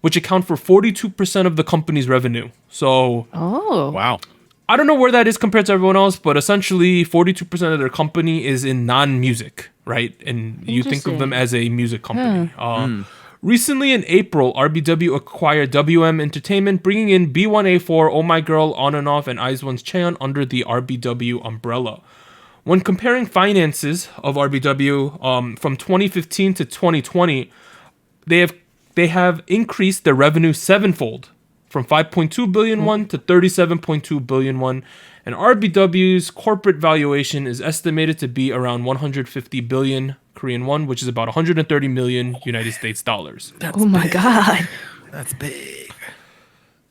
A: which account for 42% of the company's revenue. So
C: Oh.
B: Wow.
A: I don't know where that is compared to everyone else, but essentially 42% of their company is in non-music, right? And you think of them as a music company. Recently in April, RBW acquired WM Entertainment, bringing in B1A4, Oh My Girl, On and Off, and Eyes One's Cheon under the RBW umbrella. When comparing finances of RBW from 2015 to 2020, they have increased their revenue sevenfold, from 5.2 billion won to 37.2 billion won, and RBW's corporate valuation is estimated to be around 150 billion Korean won, which is about 130 million United States dollars.
C: Oh my God.
B: That's big.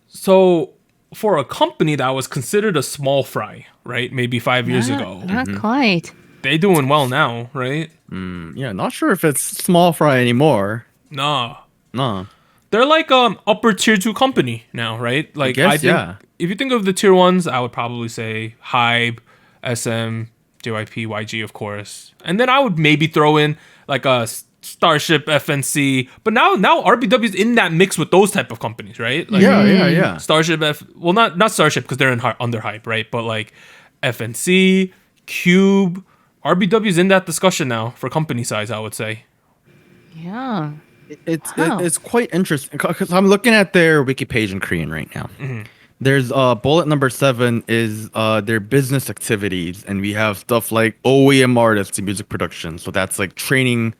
A: So for a company that was considered a small fry, right, maybe 5 years ago,
C: Not quite.
A: they doing well now, right?
B: Yeah, not sure if it's small fry anymore.
A: Nah.
B: No.
A: They're like upper tier 2 company now, right? Like
B: guess,
A: think
B: yeah.
A: if you think of the tier 1s, I would probably say Hybe, SM, JYP, YG, of course. And then I would maybe throw in like a Starship, FNC. But now RBW is in that mix with those type of companies, right? Like
B: Yeah.
A: Starship, not Starship because they're under Hype, right? But like FNC, Cube, RBW's in that discussion now for company size, I would say.
C: Yeah.
B: It's quite interesting because I'm looking at their wiki page in Korean right now. There's bullet number 7 is their business activities, and we have stuff like OEM artists and music production. So that's like training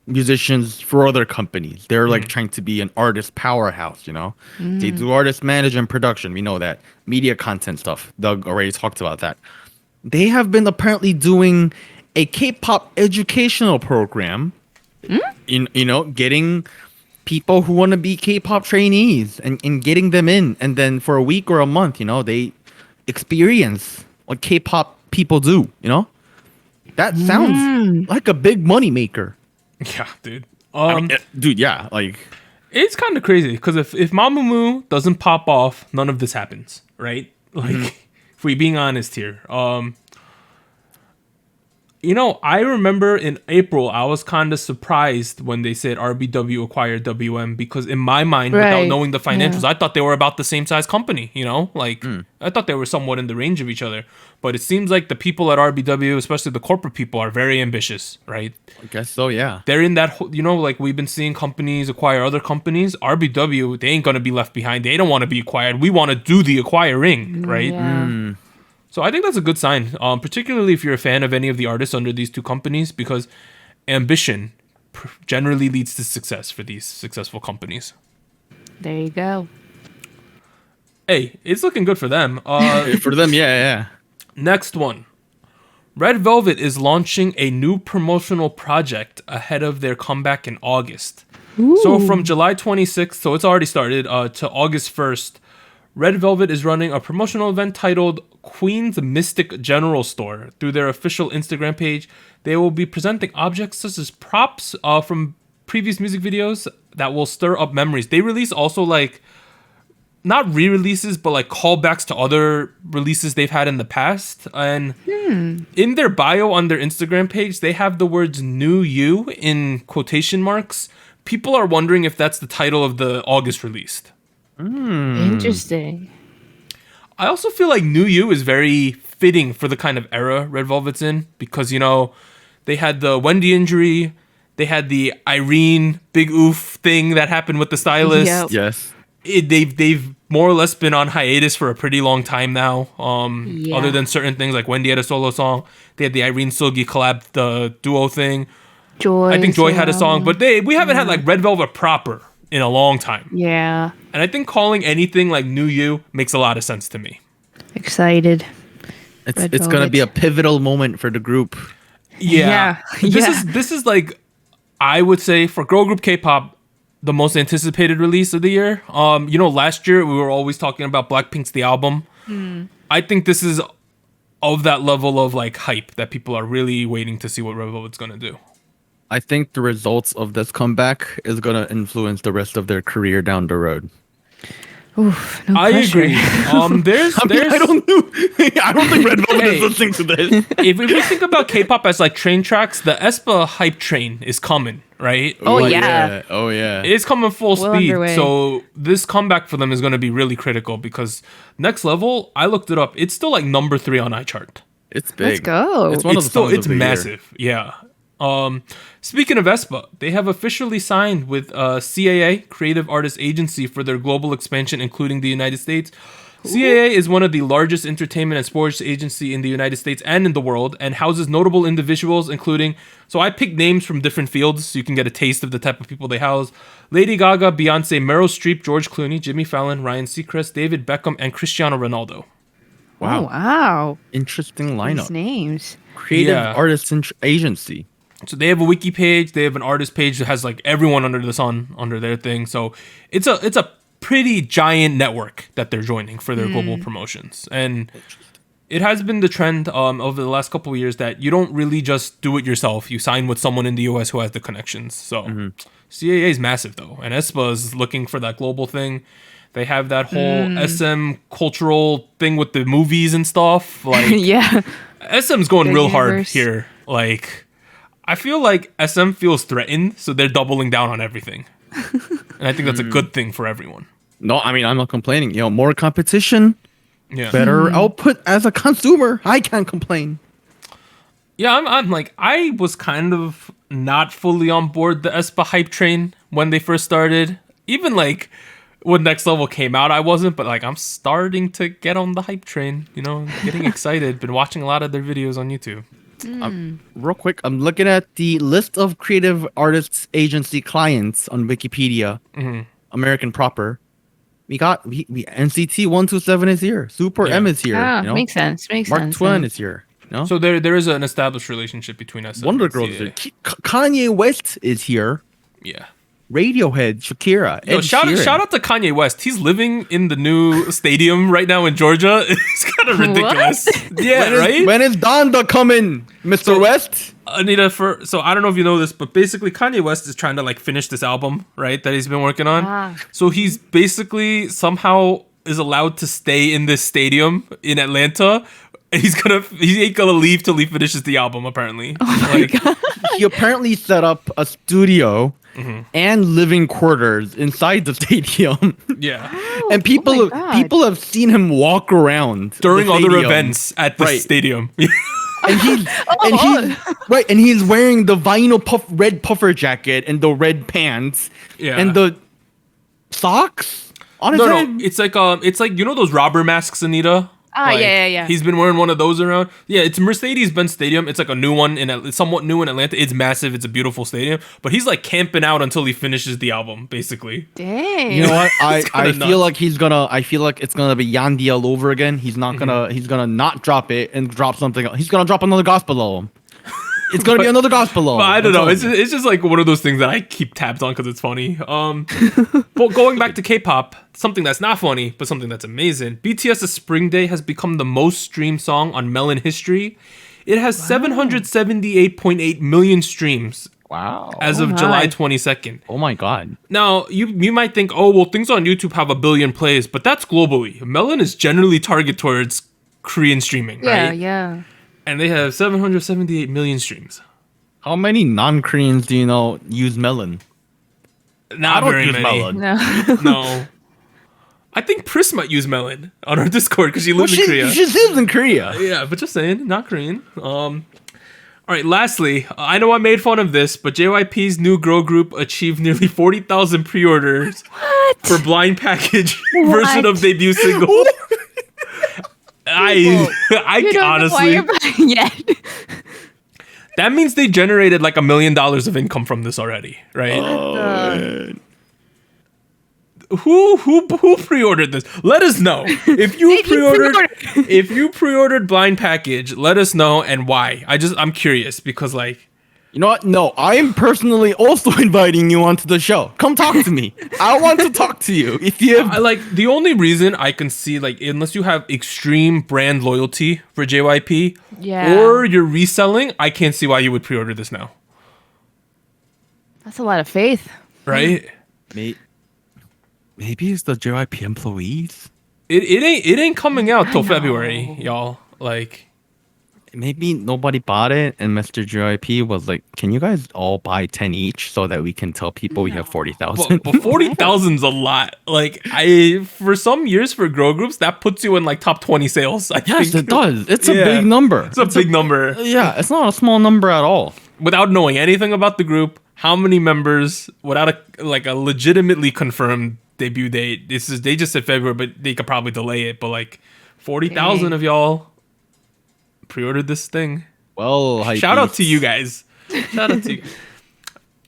B: musicians for other companies. They're like trying to be an artist powerhouse, you know. They do artist management production. We know that. Media content stuff. Doug already talked about that. They have been apparently doing a K-pop educational program. You know, getting people who want to be K-pop trainees and getting them in, and then for a week or a month, you know, they experience what K-pop people do. You know, that sounds like a big money maker.
A: Yeah, dude.
B: Dude, yeah, like
A: It's kind of crazy because if Mamamoo doesn't pop off, none of this happens, right? Like, if we're being honest here. You know, I remember in April, I was kind of surprised when they said RBW acquired WM because in my mind, without
C: Right.
A: knowing the financials, I thought they were about the same size company, you know? Like, I thought they were somewhat in the range of each other. But it seems like the people at RBW, especially the corporate people, are very ambitious, right?
B: I guess so, yeah.
A: They're in that, you know, like we've been seeing companies acquire other companies. RBW, they ain't going to be left behind. They don't want to be acquired. We want to do the acquiring, right?
C: Yeah.
A: So I think that's a good sign, particularly if you're a fan of any of the artists under these two companies, because ambition generally leads to success for these successful companies.
C: There you go.
A: Hey, it's looking good for them.
B: For them, yeah.
A: Next one. Red Velvet is launching a new promotional project ahead of their comeback in August. So from July 26th, so it's already started, to August 1st, Red Velvet is running a promotional event titled Queen's Mystic General Store. Through their official Instagram page, they will be presenting objects such as props from previous music videos that will stir up memories. They release also like, not re-releases, but like callbacks to other releases they've had in the past. And in their bio on their Instagram page, they have the words New You in quotation marks. People are wondering if that's the title of the August release.
C: Interesting.
A: I also feel like New You is very fitting for the kind of era Red Velvet's in, because, you know, they had the Wendy injury, they had the Irene big oof thing that happened with the stylist.
C: Yep.
B: Yes.
A: They've more or less been on hiatus for a pretty long time now.
C: Yeah.
A: Other than certain things, like Wendy had a solo song, they had the Irene Seulgi collab, the duo thing.
C: Joy.
A: I think Joy had a
C: as
A: song,
C: well.
A: but we haven't had like Red Velvet proper in a long time.
C: Yeah.
A: And I think calling anything like New You makes a lot of sense to me.
C: Excited.
B: It's gonna be a pivotal moment for the group.
A: Yeah.
C: Yeah.
A: This is like, I would say, for girl group K-pop, the most anticipated release of the year. You know, last year we were always talking about Blackpink's The Album. I think this is of that level of like hype that people are really waiting to see what Red Velvet's gonna do.
B: I think the results of this comeback is gonna influence the rest of their career down the road.
C: Oof, no
A: I
C: pressure.
A: agree. There's
B: I don't know. I don't think Red Velvet is listening to this.
A: if we think about K-pop as like train tracks, the aespa hype train is coming, right?
C: Oh, yeah.
B: Oh yeah.
A: It's coming full
C: Well
A: speed.
C: underway.
A: So this comeback for them is going to be really critical, because Next Level, I looked it up, it's still like number 3 on iChart.
B: It's big.
C: Let's go.
B: It's one of the songs
A: It's
B: of the year.
A: massive. Yeah. Speaking of aespa, they have officially signed with CAA, Creative Artists Agency, for their global expansion, including the United States. CAA is one of the largest entertainment and sports agency in the United States and in the world, and houses notable individuals, including, so I picked names from different fields so you can get a taste of the type of people they house: Lady Gaga, Beyonce, Meryl Streep, George Clooney, Jimmy Fallon, Ryan Seacrest, David Beckham, and Cristiano Ronaldo.
C: Oh, wow.
B: Interesting
C: These
B: lineup.
C: names.
B: Creative
A: Yeah.
B: Artists Agency.
A: So they have a wiki page, they have an artist page that has like everyone under the sun under their thing. So it's a pretty giant network that they're joining for their global promotions. And it has been the trend over the last couple of years that you don't really just do it yourself. You sign with someone in the US who has the connections. So CAA is massive though, and aespa is looking for that global thing. They have that whole SM cultural thing with the movies and stuff. Like
C: Yeah.
A: SM's going
C: Their
A: real hard
C: universe.
A: here. Like, I feel like SM feels threatened, so they're doubling down on everything. And I think that's a good thing for everyone.
B: No, I mean I'm not complaining. You know, more competition,
A: Yeah.
B: better output as a consumer. I can't complain.
A: Yeah, I'm like, I was kind of not fully on board the aespa hype train when they first started. Even like when Next Level came out, I wasn't, but like I'm starting to get on the hype train, you know, getting excited. Been watching a lot of their videos on YouTube.
B: Real quick, I'm looking at the list of Creative Artists Agency clients on Wikipedia. American proper. We NCT 127 is here. Super
A: Yeah.
B: M is here.
C: Ah,
B: you know?
C: makes sense. Makes
B: Mark
C: sense.
B: Twain is here. You know?
A: So there is an established relationship between us.
B: Wonder Girls is here. Kanye West is here.
A: Yeah.
B: Radiohead, Shakira,
A: Yo,
B: Ed
A: shout
B: Sheeran.
A: out to Kanye West. He's living in the new stadium right now in Georgia. It's kind of ridiculous. Yeah, right?
B: When is Donda coming, Mr. West?
A: Anita, so I don't know if you know this, but basically Kanye West is trying to like finish this album, right? That he's been working on.
C: Ah.
A: So he's basically somehow is allowed to stay in this stadium in Atlanta. And he ain't gonna leave till he finishes the album, apparently.
B: He apparently set up a studio and living quarters inside the stadium.
A: Yeah.
B: And
C: Oh my God.
B: people have seen him walk around
A: During
B: the
A: other
B: stadium.
A: events at the
B: Right.
A: stadium.
B: And he's wearing the vinyl red puffer jacket and the red pants
A: Yeah.
B: and the socks on his
A: No,
B: head.
A: it's like you know those robber masks, Anita,
C: Yeah.
A: He's been wearing one of those around. Yeah, it's Mercedes-Benz Stadium. It's like a new one it's somewhat new in Atlanta. It's massive. It's a beautiful stadium. But he's like camping out until he finishes the album, basically.
C: Dang.
B: You know what? I
A: kinda
B: feel
A: nuts.
B: like I feel like it's gonna be Yandy all over again. He's not gonna he's gonna not drop it and drop something else. He's gonna drop another gospel album. It's gonna be another gospel album.
A: But I don't know.
B: That's all.
A: It's just like one of those things that I keep tabs on because it's funny. But going back to K-pop, something that's not funny, but something that's amazing. BTS's Spring Day has become the most streamed song on Melon history. It has 778.8 million streams
B: Wow.
A: as of
C: my.
A: July 22nd.
B: Oh my god.
A: Now, you might think, oh, well, things on YouTube have 1 billion plays, but that's globally. Melon is generally targeted towards Korean streaming, right?
C: Yeah.
A: And they have 778 million streams.
B: How many non-Koreans do you know use Melon?
A: Not
B: I don't
A: very
B: use
A: many.
B: Melon.
C: No.
A: No. I think Pris might use Melon on our Discord because she lives in Korea.
B: She lives in Korea.
A: Yeah, but just saying, not Korean. All right, lastly, I know I made fun of this, but JYP's new girl group achieved nearly 40,000 pre-orders for blind package version of debut single. I
C: You don't know why
A: honestly,
C: you're buying yet.
A: that means they generated like $1 million of income from this already, right? Who pre-ordered this? Let us know if you pre-ordered blind package. Let us know and why. I'm curious because like.
B: You know what? No, I am personally also inviting you onto the show. Come talk to me. I want to talk to you. If you have
A: I like the only reason I can see like unless you have extreme brand loyalty for JYP or you're reselling, I can't see why you would pre-order this now.
C: That's a lot of faith.
A: Right?
B: maybe it's the JYP employees.
A: It ain't coming out till
C: know.
A: February, y'all. Like
B: Maybe nobody bought it, and Mr. JYP was like, "Can you guys all buy 10 each so that we can tell people we have 40,000?"
A: but 40,000's a lot. Like for some years for girl groups, that puts you in like top 20 sales. I
B: Yes,
A: think.
B: it does. It's a
A: Yeah.
B: big number.
A: It's a big number.
B: Yeah, it's not a small number at all.
A: Without knowing anything about the group, how many members, without a legitimately confirmed debut date. They just said February, but they could probably delay it. But like 40,000 of y'all pre-ordered this thing.
B: Well,
A: Shout out to you guys. Shout out to you.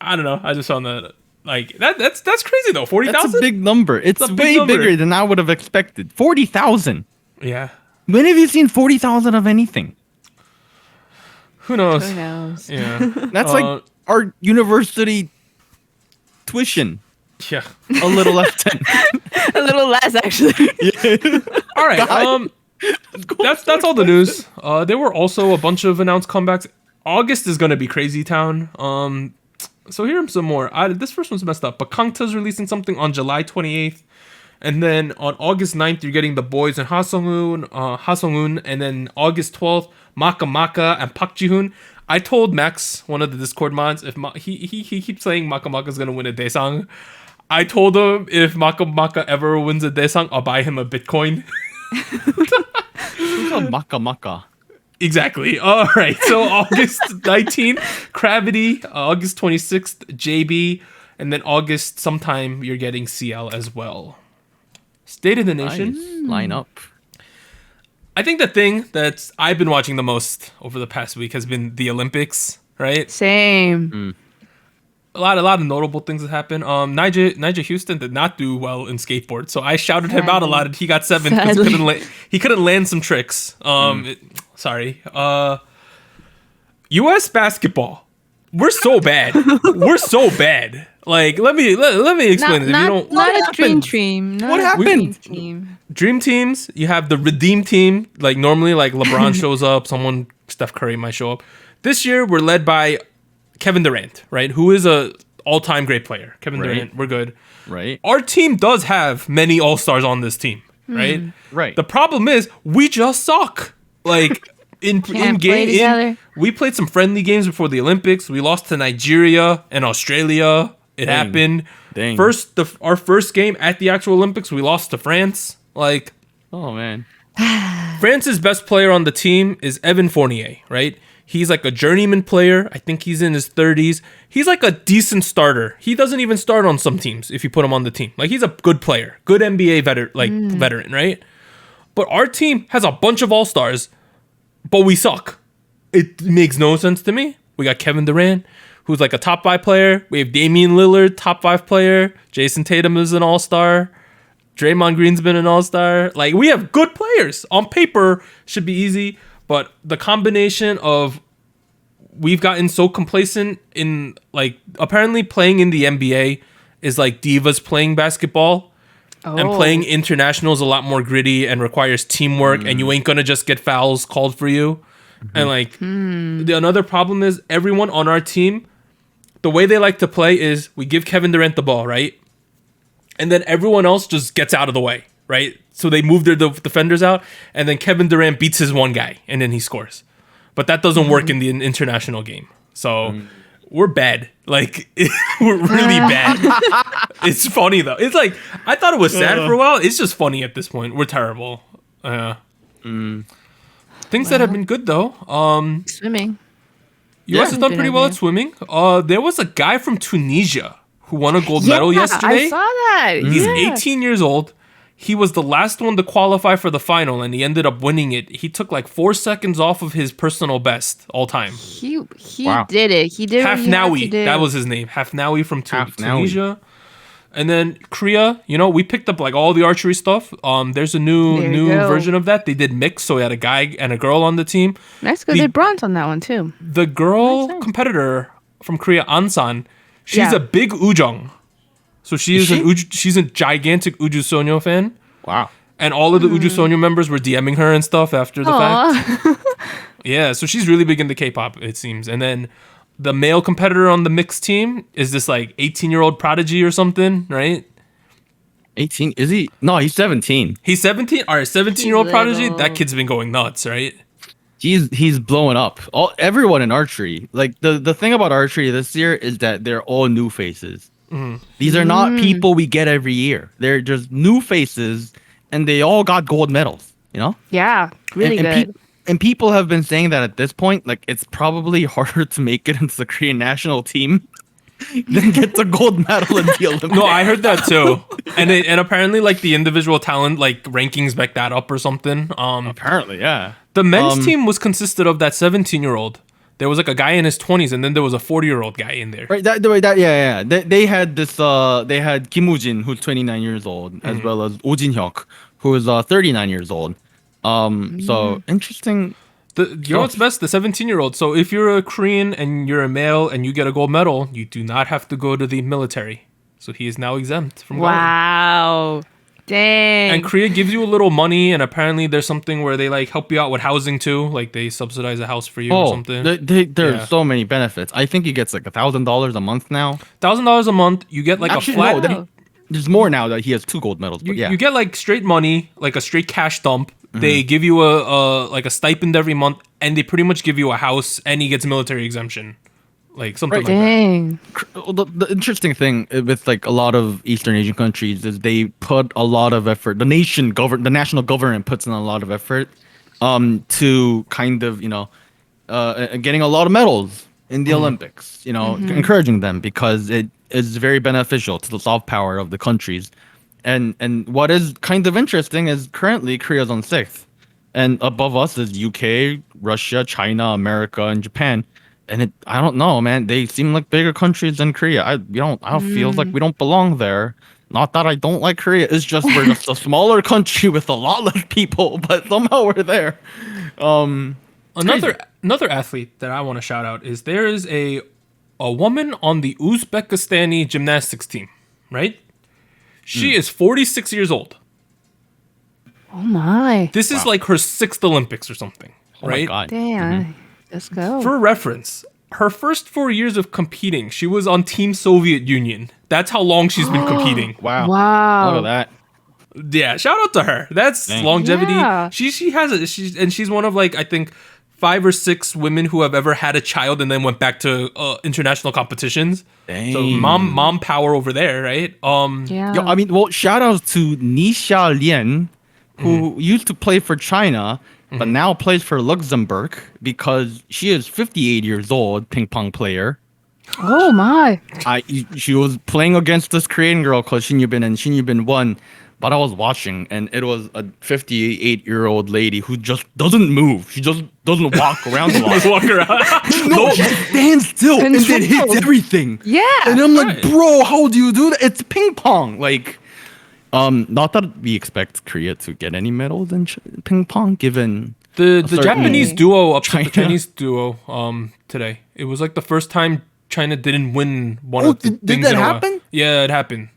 A: I don't know. I just found that like that's crazy though. 40,000.
B: That's a big number. It's
A: a big
B: way
A: number.
B: bigger than I would have expected. 40,000.
A: Yeah.
B: When have you seen 40,000 of anything?
A: Who knows?
C: Who knows?
A: Yeah.
B: That's like our university tuition.
A: Yeah.
B: A little less 10.
C: A little less, actually.
A: All right. That's all the news. There were also a bunch of announced comebacks. August is gonna be crazy town. So here are some more. This first one's messed up, but Kangta's releasing something on July 28th, and then on August 9th you're getting the boys and Ha-Sung-un, and then August 12th Maka Maka and Park Ji-hoon. I told Max, one of the Discord mods, if he keeps saying Maka Maka's gonna win a Daesang. I told him if Maka Maka ever wins a Daesang, I'll buy him a Bitcoin.
B: Who's a Maka Maka?
A: Exactly. All right. So August 19th, Gravity. August 26th, JB. And then August sometime you're getting CL as well. State of the Nation.
B: Nice. Line up.
A: I think the thing that I've been watching the most over the past week has been the Olympics, right?
C: Same.
A: A lot of notable things that happened. Nigel Houston did not do well in skateboard, so I shouted him out a lot. And he got 7th because he couldn't land some tricks. Sorry. U.S. basketball, we're so bad. We're so bad. Like let me explain it. If you don't,
C: Not a dream
B: happened?
C: team. Not
B: What
C: a
B: happened?
C: dream team.
A: dream teams, you have the redeem team. Like normally, like LeBron shows up, Steph Curry might show up. This year, we're led by Kevin Durant, right? Who is a all-time great player. Kevin Durant, we're good.
B: Right.
A: Our team does have many all-stars on this team, right?
B: Right.
A: The problem is we just suck. Like in
C: Can't play together.
A: we played some friendly games before the Olympics. We lost to Nigeria and Australia. It happened.
B: Dang.
A: Our first game at the actual Olympics, we lost to France. Like
B: Oh man.
A: France's best player on the team is Evan Fournier, right? He's like a journeyman player. I think he's in his 30s. He's like a decent starter. He doesn't even start on some teams if you put him on the team. Like he's a good player, good NBA veteran, right? But our team has a bunch of all-stars, but we suck. It makes no sense to me. We got Kevin Durant, who's like a top 5 player. We have Damian Lillard, top 5 player. Jason Tatum is an all-star. Draymond Green's been an all-star. Like, we have good players. On paper, should be easy. But the combination of we've gotten so complacent in, like, apparently playing in the NBA is like divas playing basketball. And playing international is a lot more gritty and requires teamwork, and you ain't gonna just get fouls called for you. And like, another problem is everyone on our team, the way they like to play is we give Kevin Durant the ball, right? And then everyone else just gets out of the way, right? So they move their defenders out, and then Kevin Durant beats his one guy, and then he scores. But that doesn't work in the international game. So we're bad. Like, we're really bad. It's funny, though. It's like, I thought it was sad for a while. It's just funny at this point. We're terrible. Things that have been good, though.
C: Swimming.
A: US has done pretty well at swimming. There was a guy from Tunisia who won a gold medal yesterday.
C: I saw that.
A: He's 18 years old. He was the last one to qualify for the final, and he ended up winning it. He took like 4 seconds off of his personal best all time.
C: He did it. He did
A: Hafnaoui. That was his name. Hafnaoui from Tunisia. And then Korea, you know, we picked up like all the archery stuff. There's a new version of that. They did mix, so we had a guy and a girl on the team.
C: Mexico did bronze on that one too.
A: The girl competitor from Korea, Ansan, she's a big Ujong. So she's a gigantic Uju Sonyo fan.
B: Wow.
A: And all of the Uju Sonyo members were DMing her and stuff after the fact. Yeah, so she's really big into K-pop, it seems. And then the male competitor on the mixed team is this like 18-year-old prodigy or something, right?
B: 18? Is he? No, he's 17.
A: He's 17? All right, 17-year-old prodigy. That kid's been going nuts, right?
B: He's blowing up. Everyone in archery. Like, the thing about archery this year is that they're all new faces. These are not people we get every year. They're just new faces, and they all got gold medals, you know?
C: Yeah, really good.
B: And people have been saying that at this point, like, it's probably harder to make it into the Korean national team than get the gold medal in the Olympics.
A: No, I heard that too. And apparently, like, the individual talent, like, rankings back that up or something.
B: Apparently, yeah.
A: The men's team consisted of that 17-year-old. There was like a guy in his 20s, and then there was a 40-year-old guy in there.
B: Right, yeah. They had this. They had Kim Woo-jin, who's 29 years old, as well as Oh Jin-hyuk, who is 39 years old. So interesting.
A: You know what's best? The 17-year-old. So if you're a Korean and you're a male and you get a gold medal, you do not have to go to the military. So he is now exempt from going.
C: Wow. Dang.
A: And Korea gives you a little money, and apparently there's something where they like help you out with housing too. Like they subsidize a house for you or something.
B: There's so many benefits. I think he gets like $1,000 a month now.
A: $1,000 a month. You get like a flat.
B: No, there's more now that he has 2 gold medals. But
A: you get like straight money, like a straight cash dump. They give you a stipend every month, and they pretty much give you a house, and he gets military exemption. Like something like
C: Dang.
B: that. The interesting thing with like a lot of Eastern Asian countries is they put a lot of effort. The national government puts in a lot of effort to kind of, you know, getting a lot of medals in the Olympics, you know, encouraging them, because it is very beneficial to the soft power of the countries. And what is kind of interesting is currently Korea's on 6th, and above us is UK, Russia, China, America, and Japan. And I don't know, man. They seem like bigger countries than Korea. I feel like we don't belong there. Not that I don't like Korea. It's just we're just a smaller country with a lot less people, but somehow we're there.
A: Another athlete that I want to shout out is there is a woman on the Uzbekistani gymnastics team, right? She is 46 years old.
C: Oh my.
A: This is like her 6th Olympics or something, right?
B: Oh my God.
C: Damn. Let's go.
A: For reference, her first 4 years of competing, she was on Team Soviet Union. That's how long she's been competing.
B: Wow.
C: Wow.
B: Look at that.
A: Yeah, shout out to her. That's longevity.
C: Yeah.
A: She has it. She's one of like I think 5 or 6 women who have ever had a child and then went back to international competitions.
B: Dang.
A: So mom power over there, right?
C: Yeah.
B: Yo, I mean, well, shout outs to Nisha Lian, who used to play for China, but now plays for Luxembourg because she is 58 years old, ping pong player.
C: Oh my.
B: She was playing against this Korean girl called Shin Yubin, and Shin Yubin won. But I was watching, and it was a 58-year-old lady who just doesn't move. She just doesn't walk around a lot.
A: Walk around.
B: No, she stands still and then hits everything.
C: Yeah.
B: And I'm like, bro, how do you do that? It's ping pong. Like, not that we expect Korea to get any medals in ping pong, given
A: the
B: certain
A: Japanese duo upset the
B: China.
A: Chinese duo today. It was like the first time China didn't win one
B: Oh,
A: of the
B: did
A: things
B: that
A: in a while.
B: happen?
A: Yeah, it happened.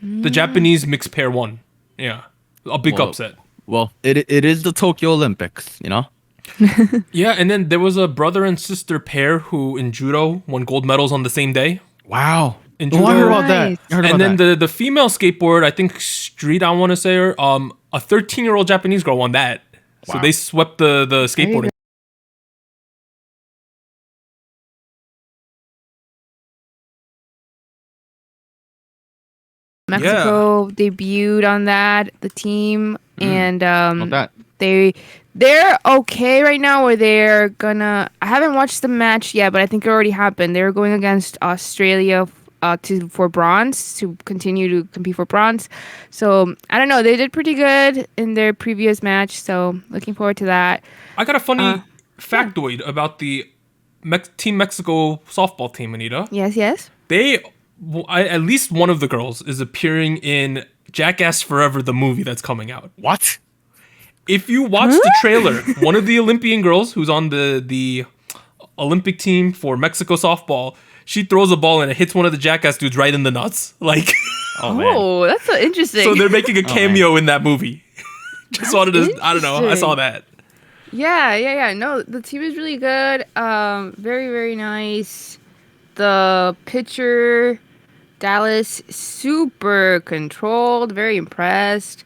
A: The Japanese mixed pair won. Yeah, a big upset.
B: Well, it is the Tokyo Olympics, you know?
A: Yeah, and then there was a brother and sister pair who in judo won gold medals on the same day.
B: Wow.
A: In
B: Oh, I heard
A: judo.
B: about that.
C: Nice.
B: I heard
A: And
B: about
A: then
B: that.
A: the female skateboard, I think Street, I want to say her, a 13-year-old Japanese girl won that. So
B: Wow.
A: they swept the skateboarding.
C: Mexico debuted on that, the team, and
B: About that.
C: they're okay right now. Where they're gonna, I haven't watched the match yet, but I think it already happened. They're going against Australia for bronze, to continue to compete for bronze. So I don't know. They did pretty good in their previous match, so looking forward to that.
A: I got a funny factoid about the Team Mexico softball team, Anita.
C: Yes.
A: At least one of the girls is appearing in Jackass Forever, the movie that's coming out.
B: What?
A: If you watch the trailer, one of the Olympian girls who's on the Olympic team for Mexico softball, she throws a ball and it hits one of the Jackass dudes right in the nuts. Like,
B: Oh, man.
C: Oh, that's so interesting.
A: so they're making a cameo in that movie. Just wanted to, I don't know, I saw that.
C: Yeah. No, the team is really good. Very, very nice. The pitcher, Dallas, super controlled. Very impressed.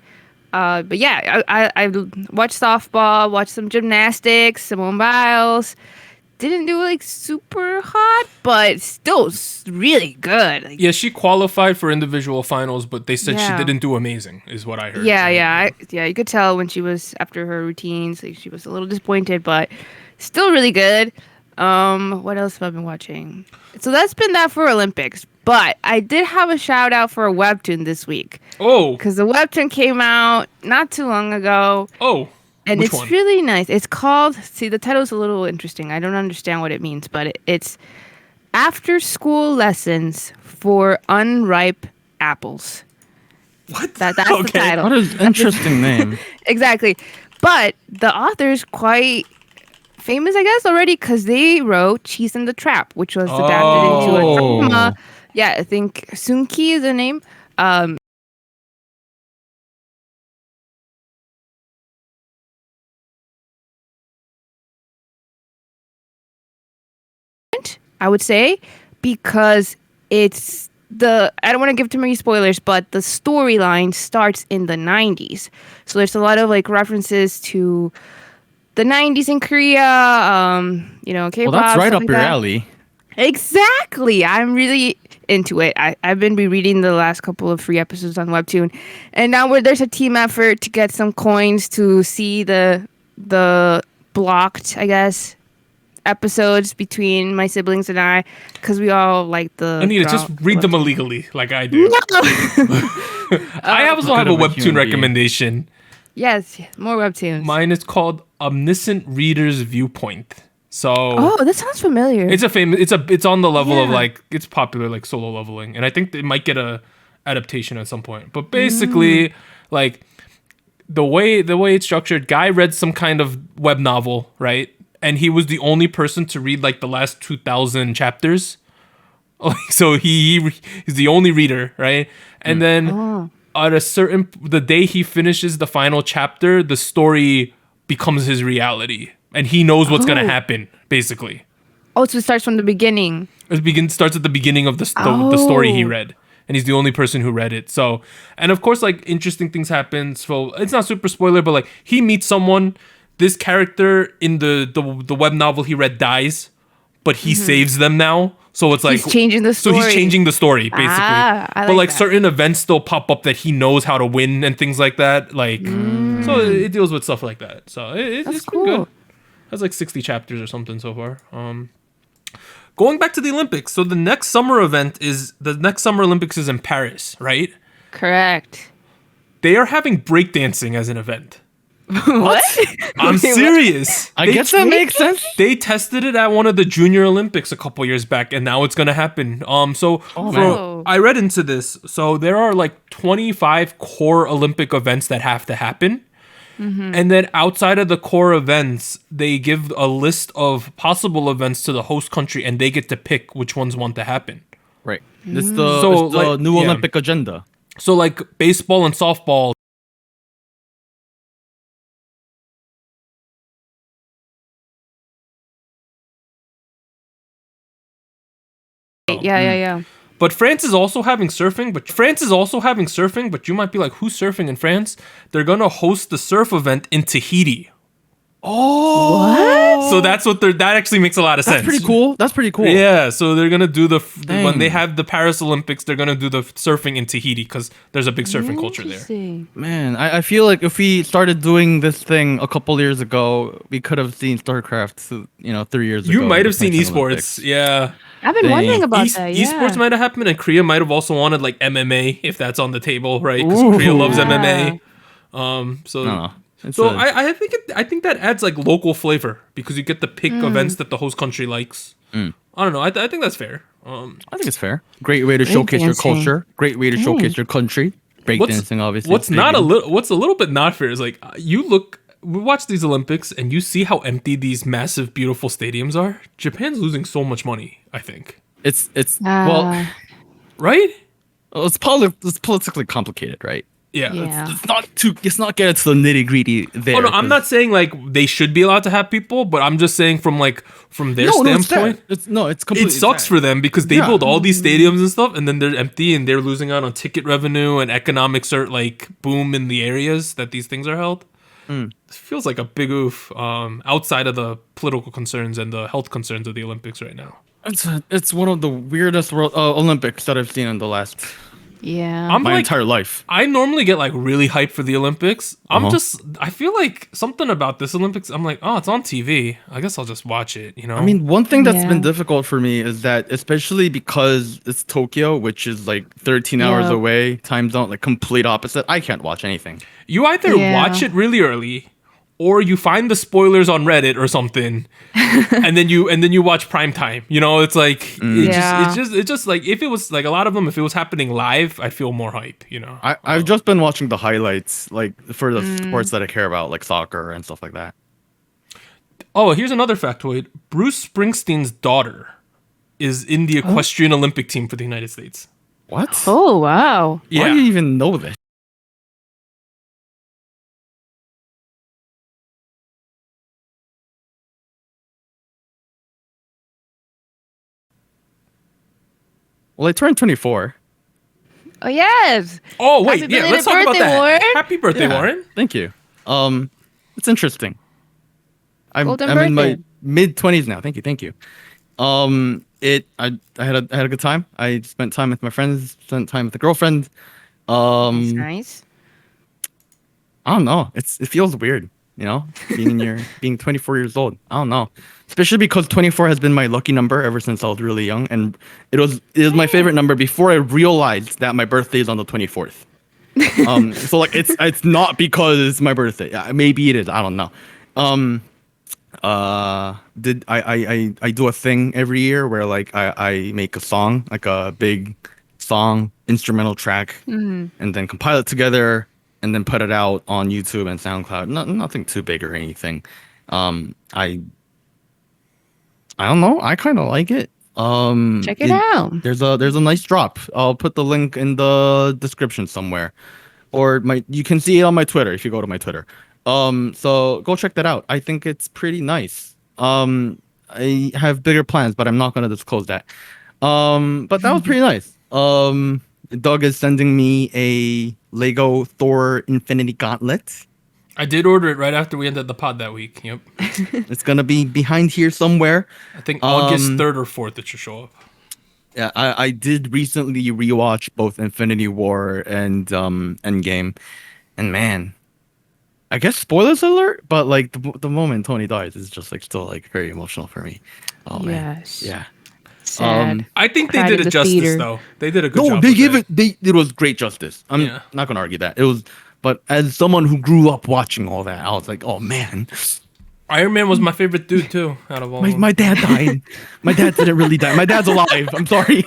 C: But yeah, I watched softball, watched some gymnastics, Simone Biles. Didn't do like super hot, but still really good. Like,
A: Yeah, she qualified for individual finals, but they said she
C: Yeah.
A: didn't do amazing, is what I heard.
C: Yeah. You could tell when she was after her routines, like she was a little disappointed, but still really good. What else have I been watching? So that's been that for Olympics. But I did have a shout out for a webtoon this week
A: Oh,
C: because the webtoon came out not too long ago, and
A: which
C: it's
A: one?
C: really nice. It's called. See, the title's a little interesting. I don't understand what it means, but it's After School Lessons for Unripe Apples.
A: What?
C: That's the
A: Okay.
C: title.
B: What an interesting name.
C: Exactly. But the author's quite famous, I guess, already because they wrote Cheese in the Trap, which was adapted into a
B: Oh.
C: drama. Yeah, I think Sunki is the name. I would say, because it's I don't want to give too many spoilers, but the storyline starts in the 90s. So there's a lot of like references to the 90s in Korea, K-pop.
B: Well, that's right
C: stuff
B: up
C: like
B: your
C: that.
B: alley.
C: Exactly. I'm really into it. I've been rereading the last couple of free episodes on Webtoon, and now there's a team effort to get some coins to see the blocked, I guess, episodes between my siblings and I, because we all like the.
A: Anita, just read them illegally, like I do. I also have a
B: Bit of a
A: webtoon
B: human being.
A: recommendation.
C: Yes, more Webtoons.
A: Mine is called Omniscient Reader's Viewpoint. So
C: Oh, that sounds familiar.
A: it's a famous. It's on the level of
C: Yeah.
A: like it's popular like Solo Leveling, and I think they might get a adaptation at some point. But basically, like the way it's structured, guy read some kind of web novel, right? And he was the only person to read like the last 2,000 chapters. So he's the only reader, right? And then at the day he finishes the final chapter, the story becomes his reality, and he knows what's gonna happen. Basically,
C: Oh, so it starts from the beginning.
A: starts at the beginning of the story he read, and he's the only person who read it. So, and of course, like interesting things happen. So it's not super spoiler, but like he meets someone. This character in the web novel he read dies, but he saves them now. So it's like
C: He's changing the
A: So he's
C: story.
A: changing the story basically.
C: I
A: but
C: like
A: like
C: that.
A: certain events still pop up that he knows how to win and things like that. Like so it deals with stuff like that. So it's been
C: cool.
A: good. Has like 60 chapters or something so far. going back to the Olympics. So the next Summer Olympics is in Paris, right?
C: Correct.
A: They are having breakdancing as an event.
C: What?
A: I'm serious.
B: I guess that makes sense.
A: They tested it at one of the Junior Olympics a couple years back, and now it's gonna happen.
C: man.
A: I read into this. So there are like 25 core Olympic events that have to happen. And then outside of the core events, they give a list of possible events to the host country, and they get to pick which ones want to happen.
B: Right. It's the new Olympic agenda.
A: So like baseball and softball.
C: Yeah.
A: But France is also having surfing, but you might be like, who's surfing in France? They're going to host the surf event in Tahiti.
B: Oh,
C: What?
A: So that actually makes a lot of sense.
B: That's pretty cool.
A: Yeah, so they're going to do when
B: Dang.
A: they have the Paris Olympics, they're going to do the surfing in Tahiti because there's a big surfing culture there.
C: Interesting.
B: Man, I feel like if we started doing this thing a couple years ago, we could have seen StarCraft, 3 years ago.
A: You might have
B: the
A: seen
B: 2010
A: esports.
B: Olympics.
A: Yeah.
C: I've been
B: Dang.
C: wondering about that. Yeah.
A: Esports might have happened, and Korea might have also wanted like MMA if that's on the table, right? Because Korea loves
C: Yeah.
A: MMA. I think that adds like local flavor because you get to pick events that the host country likes. I don't know. I think that's fair.
B: I think it's fair. Great way to showcase your
C: Breakdancing.
B: culture. Great way to showcase your country. Breakdancing, obviously.
A: What's a little bit not fair is like we watch these Olympics and you see how empty these massive, beautiful stadiums are. Japan's losing so much money. I think.
B: Well,
A: Right?
B: it's politically complicated, right?
A: Yeah.
C: Yeah.
B: It's not getting to the nitty gritty there.
A: Oh no, I'm not saying like they should be allowed to have people, but I'm just saying from their standpoint.
B: It's completely.
A: It sucks for them because they build all these stadiums and stuff, and then they're empty and they're losing out on ticket revenue and economics are like boom in the areas that these things are held. It feels like a big oof outside of the political concerns and the health concerns of the Olympics right now.
B: It's one of the weirdest Olympics that I've seen in the last
C: Yeah.
B: my entire life.
A: I normally get like really hyped for the Olympics. I feel like something about this Olympics. I'm like, oh, it's on TV. I guess I'll just watch it.
B: I mean, one thing that's been
C: Yeah.
B: difficult for me is that, especially because it's Tokyo, which is like 13 hours
C: Yeah.
B: away, time zone, like complete opposite. I can't watch anything.
A: you either
C: Yeah.
A: watch it really early, or you find the spoilers on Reddit or something, and then you watch prime time. It's like it's just like if it was like a lot of them, if it was happening live, I feel more hype.
B: I've just been watching the highlights, like for the sports that I care about, like soccer and stuff like that.
A: Oh, here's another factoid: Bruce Springsteen's daughter is in the equestrian Olympic team for the United States.
B: What?
C: Oh wow.
B: Why do you even know this? Well, I turned 24.
C: Oh yes.
A: Oh wait,
C: Happy
A: yeah, let's talk
C: belated
A: about that.
C: birthday, Warren.
A: Happy birthday,
B: Yeah.
A: Warren.
B: Thank you. It's interesting. I'm
C: Golden
B: in my
C: birthday.
B: mid-20s now. Thank you. I had a good time. I spent time with my friends, spent time with the girlfriend.
C: That's nice.
B: I don't know. It feels weird, being 24 years old. I don't know. Especially because 24 has been my lucky number ever since I was really young, and it was my favorite number before I realized that my birthday is on the 24th. So like it's not because it's my birthday. Maybe it is. I don't know. Did I do a thing every year where like I make a song, like a big song instrumental track, and then compile it together and then put it out on YouTube and SoundCloud. Nothing too big or anything. I don't know. I kind of like it.
C: Check it out.
B: There's a nice drop. I'll put the link in the description somewhere, or you can see it on my Twitter if you go to my Twitter. So go check that out. I think it's pretty nice. I have bigger plans, but I'm not gonna disclose that. But that was pretty nice. Doug is sending me a Lego Thor Infinity Gauntlet.
A: I did order it right after we ended the pod that week. Yep.
B: It's gonna be behind here somewhere.
A: I think August 3rd or 4th it should show up.
B: Yeah, I did recently rewatch both Infinity War and Endgame, and man, I guess spoilers alert, but like the moment Tony dies is just like still like very emotional for me. Oh man,
C: Yes.
B: yeah.
C: Sad.
A: I think they
C: Pride
A: did
C: of
A: it
C: the
A: justice
C: theater.
A: though. They did a good
B: No,
A: job.
B: they
A: with
B: gave
A: it.
B: it was great justice. I'm
A: Yeah.
B: not gonna argue that. It was, but as someone who grew up watching all that, I was like, oh man,
A: Iron Man was my favorite dude too. Out of all, of them.
B: my dad died. My dad didn't really die. My dad's alive. I'm sorry.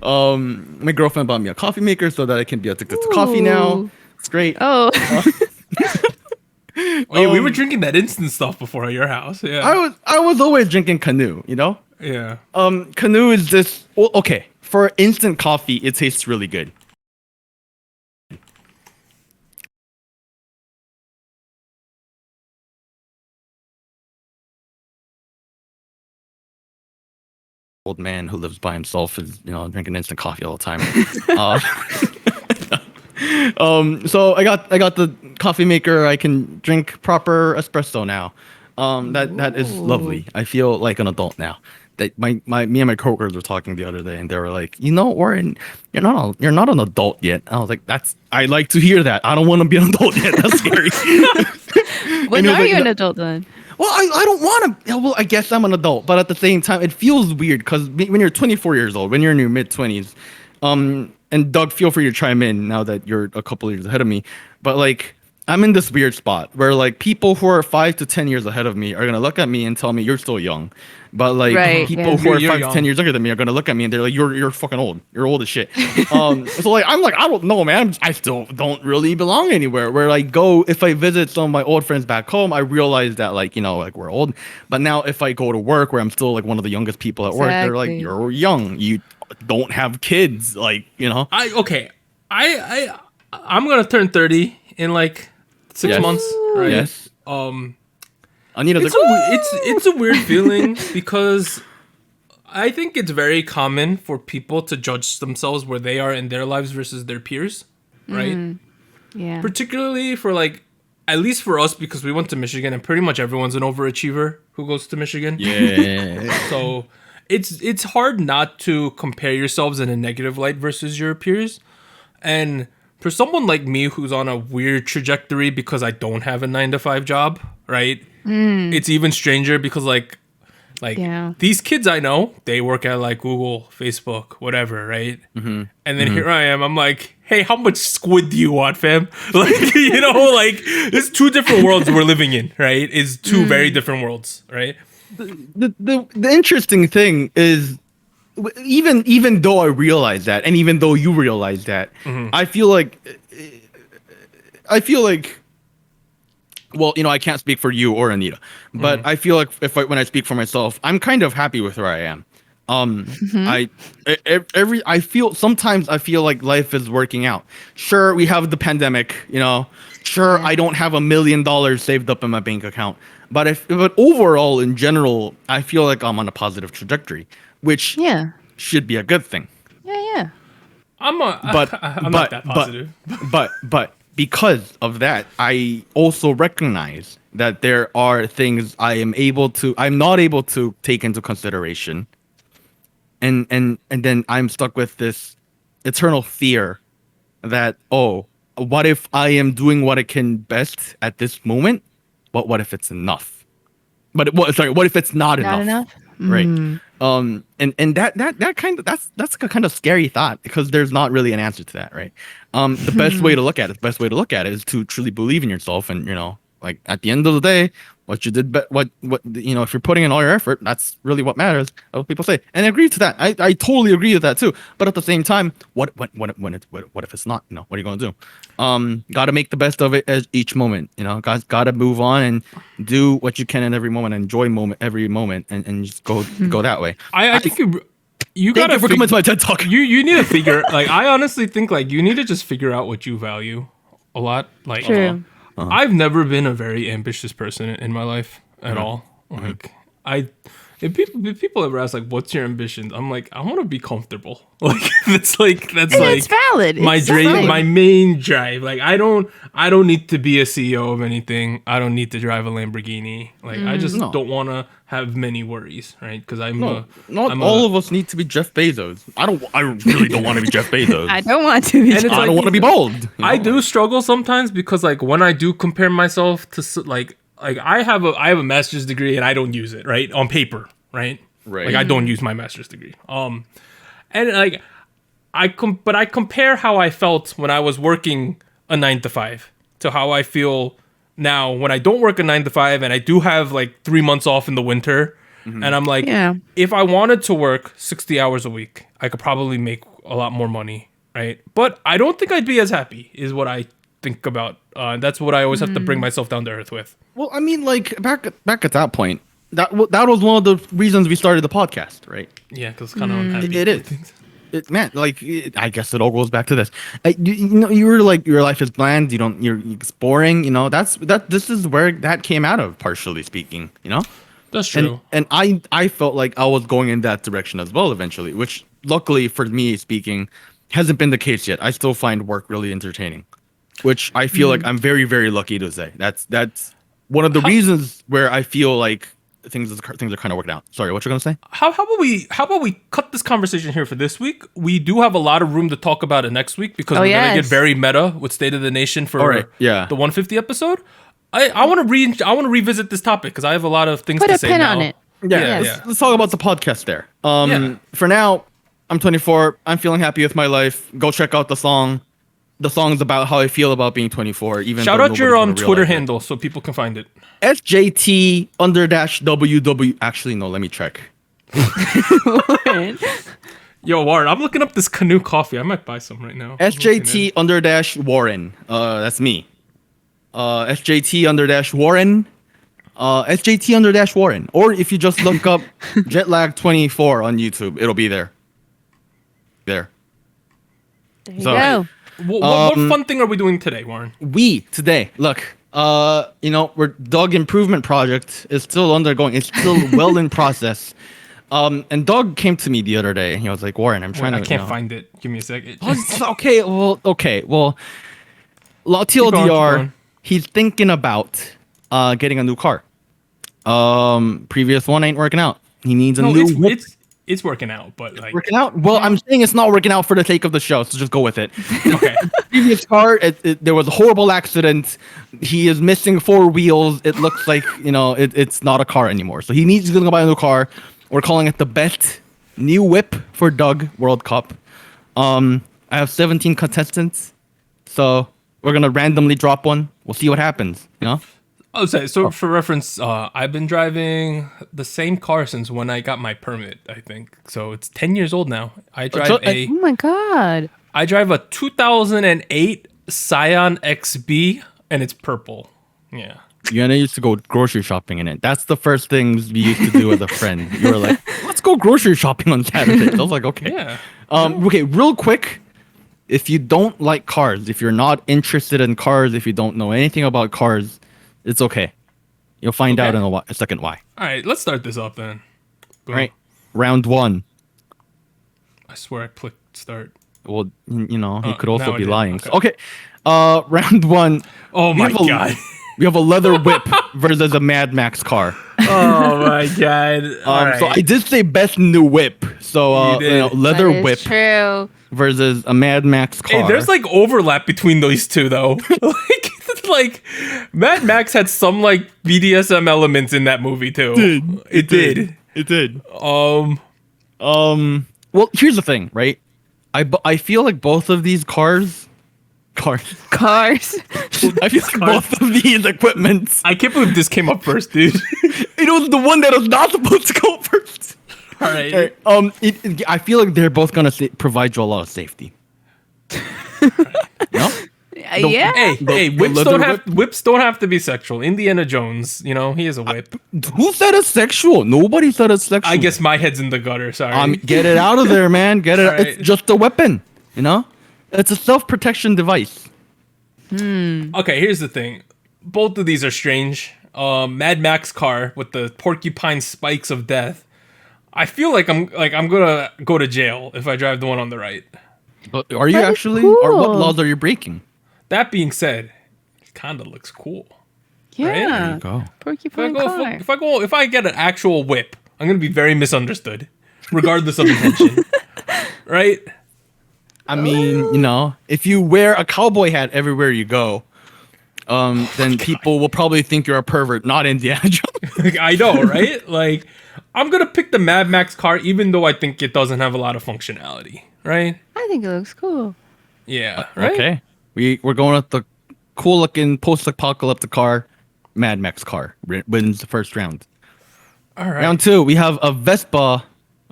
B: My girlfriend bought me a coffee maker so that I can be addicted to coffee now.
C: Ooh.
B: It's great.
C: Oh,
A: Oh, yeah, we were drinking that instant stuff before at your house. Yeah,
B: I was always drinking Canoe, you know?
A: yeah.
B: Canoe is just okay. For instant coffee, it tastes really good. Old man who lives by himself is, drinking instant coffee all the time. So I got the coffee maker. I can drink proper espresso now. That is lovely. I feel like an adult now. That me and my coworkers were talking the other day, and they were like, you're not an adult yet. I was like, I like to hear that. I don't want to be an adult yet. That's scary.
C: when
B: he was
C: are
B: like,
C: you an
B: "No."
C: adult then?
B: Well, I don't want to. Well, I guess I'm an adult, but at the same time, it feels weird because when you're 24 years old, when you're in your mid 20s, and Doug, feel free to chime in now that you're a couple years ahead of me, but like I'm in this weird spot where like people who are 5 to 10 years ahead of me are gonna look at me and tell me you're still young, but like
C: Right,
B: people
C: yeah.
B: who are
A: You're
B: 5 to
A: young.
B: 10 years younger than me are gonna look at me and they're like you're fucking old. You're old as shit. So like I'm like I don't know, man. I still don't really belong anywhere. Where I go if I visit some of my old friends back home, I realize that like we're old. But now if I go to work where I'm still like one of the youngest people at work, they're like
C: Exactly.
B: you're young. You don't have kids,
A: I'm gonna turn 30 in like 6
B: Yes.
A: months. Right?
B: Yes. Anita's
A: It's
B: like,
A: it's a weird feeling because I think it's very common for people to judge themselves where they are in their lives versus their peers, right?
C: Yeah.
A: Particularly for like, at least for us, because we went to Michigan and pretty much everyone's an overachiever who goes to Michigan.
B: yeah.
A: So it's hard not to compare yourselves in a negative light versus your peers. And for someone like me who's on a weird trajectory because I don't have a 9-to-5 job, right? It's even stranger because like
C: Yeah.
A: these kids I know, they work at like Google, Facebook, whatever, right? Mm-hmm. And then here I am. I'm like, hey, how much squid do you want, fam? Like, like it's two different worlds we're living in, right? It's two very different worlds, right?
B: The interesting thing is even though I realize that, and even though you realize that, I feel like well, I can't speak for you or Anita, but I feel like when I speak for myself, I'm kind of happy with where I am. Sometimes I feel like life is working out. Sure, we have the pandemic, Sure, I don't have $1 million saved up in my bank account, but overall, in general, I feel like I'm on a positive trajectory, which should be a good thing.
C: Yeah.
A: I'm not that positive.
B: But because of that, I also recognize that there are things I'm not able to take into consideration. And then I'm stuck with this eternal fear that, what if I am doing what I can best at this moment? But what if it's enough? What if it's not enough? Right. And that kind of that's a kind of scary thought because there's not really an answer to that, right? The best way to look at it is to truly believe in yourself, and like at the end of the day, what you did, what if you're putting in all your effort, that's really what matters. That's what people say, and I agree to that. I totally agree with that too. But at the same time, what if it's not? What are you gonna do? Got to make the best of it as each moment. Guys, got to move on and do what you can in every moment, enjoy every moment, and just go that way.
A: I think you
B: Thank
A: gotta
B: you for coming to my TED Talk.
A: You need to figure like I honestly think like you need to just figure out what you value a lot. Like
C: True.
A: I've never been a very ambitious person in my life at all. Like if people ever ask like what's your ambition, I'm like I want to be comfortable. Like that's like
C: It's valid.
A: my
C: It's
A: dream,
C: valid.
A: my main drive. Like I don't need to be a CEO of anything. I don't need to drive a Lamborghini. Like I just don't want to have many worries, right? Because
B: Not all of us need to be Jeff Bezos. I really don't want to be Jeff Bezos.
C: I don't want to be.
A: And it's
B: I
A: like-
B: don't want to be bald.
A: I do struggle sometimes because like when I do compare myself to like I have a master's degree and I don't use it, right? On paper, right?
B: Right.
A: Like I don't use my master's degree. And like but I compare how I felt when I was working a 9 to 5 to how I feel now when I don't work a 9 to 5 and I do have like 3 months off in the winter. And I'm like, if I wanted to work 60 hours a week, I could probably make a lot more money, right? But I don't think I'd be as happy, is what I think about. That's what I always have to bring myself down to earth with.
B: Well, I mean, like back at that point, that was one of the reasons we started the podcast, right?
A: Yeah, because it's kind of unhappy.
B: It is. I guess it all goes back to this. You know, you were like, your life is bland. It's boring. You know, this is where that came out of, partially speaking. You know.
A: That's true.
B: And I felt like I was going in that direction as well eventually, which luckily for me speaking hasn't been the case yet. I still find work really entertaining, which I feel like I'm very, very lucky to say. That's one of the reasons where I feel like things are kind of working out. Sorry, what you're gonna say?
A: How about we cut this conversation here for this week? We do have a lot of room to talk about it next week because we're gonna get very meta with State of the Nation for the 150 episode. I want to revisit this topic because I have a lot of things to say now.
C: Put a pin on it.
B: Yeah. Let's talk about the podcast there. For now, I'm 24. I'm feeling happy with my life. Go check out the song. The song's about how I feel about being 24. Even
A: shout out your Twitter handle so people can find it.
B: SJT_WW. Actually, no. Let me check.
A: Yo, Warren, I'm looking up this Canoe coffee. I might buy some right now.
B: SJT_Warren. That's me. SJT_Warren. SJT_Warren. Or if you just look up Jetlag24 on YouTube, it'll be there.
C: There you go.
A: What fun thing are we doing today, Warren?
B: Today, look, we're Doug Improvement Project is still undergoing. It's still well in process. And Doug came to me the other day and he was like, Warren, I
A: can't find it. Give me a second.
B: Okay. Well, TLDR, he's thinking about getting a new car. Previous one ain't working out. He needs a new whip.
A: It's working out, but like
B: working out. Well, I'm saying it's not working out for the sake of the show, so just go with it.
A: Okay.
B: Previous car, there was a horrible accident. He is missing 4 wheels. It looks like it's not a car anymore. So he's gonna go buy a new car. We're calling it the best new whip for Doug World Cup. I have 17 contestants, so we're gonna randomly drop one. We'll see what happens.
A: So for reference, I've been driving the same car since when I got my permit, I think. So it's 10 years old now. I drive
C: oh my God.
A: I drive a 2008 Scion XB, and it's purple. Yeah.
B: You and I used to go grocery shopping in it. That's the first things we used to do with a friend. You were like, let's go grocery shopping on Saturday. I was like, okay.
A: Yeah.
B: Okay, real quick. If you don't like cars, if you're not interested in cars, if you don't know anything about cars, it's okay. You'll find out in a second why.
A: All right, let's start this up then.
B: Boom. All right, round 1.
A: I swear I clicked start.
B: Well, he could also be lying. Okay. Round 1.
A: Oh my God.
B: We have a leather whip versus a Mad Max car.
A: Oh my God.
B: So I did say best new whip. So leather whip
C: true.
B: versus a Mad Max car.
A: Hey, there's like overlap between those two though. like Mad Max had some like BDSM elements in that movie too. It did.
B: Well, here's the thing, right? I feel like both of these cars. I feel like both of these equipments.
A: I can't believe this came up first, dude.
B: It was the one that was not supposed to go first.
A: All right.
B: I feel like they're both gonna provide you a lot of safety.
C: Yeah.
A: Hey, whips don't have to be sexual. Indiana Jones, he is a whip.
B: Who said it's sexual? Nobody said it's sexual.
A: I guess my head's in the gutter. Sorry.
B: Get it out of there, man. Get it. Right. It's just a weapon. It's a self-protection device.
A: Okay, here's the thing. Both of these are strange. Mad Max car with the porcupine spikes of death. I feel like I'm gonna go to jail if I drive the one on the right.
B: But are you actually?
C: Cool.
B: Or what laws are you breaking?
A: That being said, it kind of looks cool.
C: Yeah.
A: Right?
B: There you go.
C: Porcupine car.
A: If I get an actual whip, I'm gonna be very misunderstood, regardless of intention. Right?
B: I mean, if you wear a cowboy hat everywhere you go, then people will probably think you're a pervert, not Indiana Jones.
A: I know, right? Like, I'm gonna pick the Mad Max car, even though I think it doesn't have a lot of functionality, right?
C: I think it looks cool.
A: Yeah, right.
B: Okay, we're going with the cool looking post-apocalyptic car, Mad Max car wins the first round.
A: All right.
B: Round 2, we have a Vespa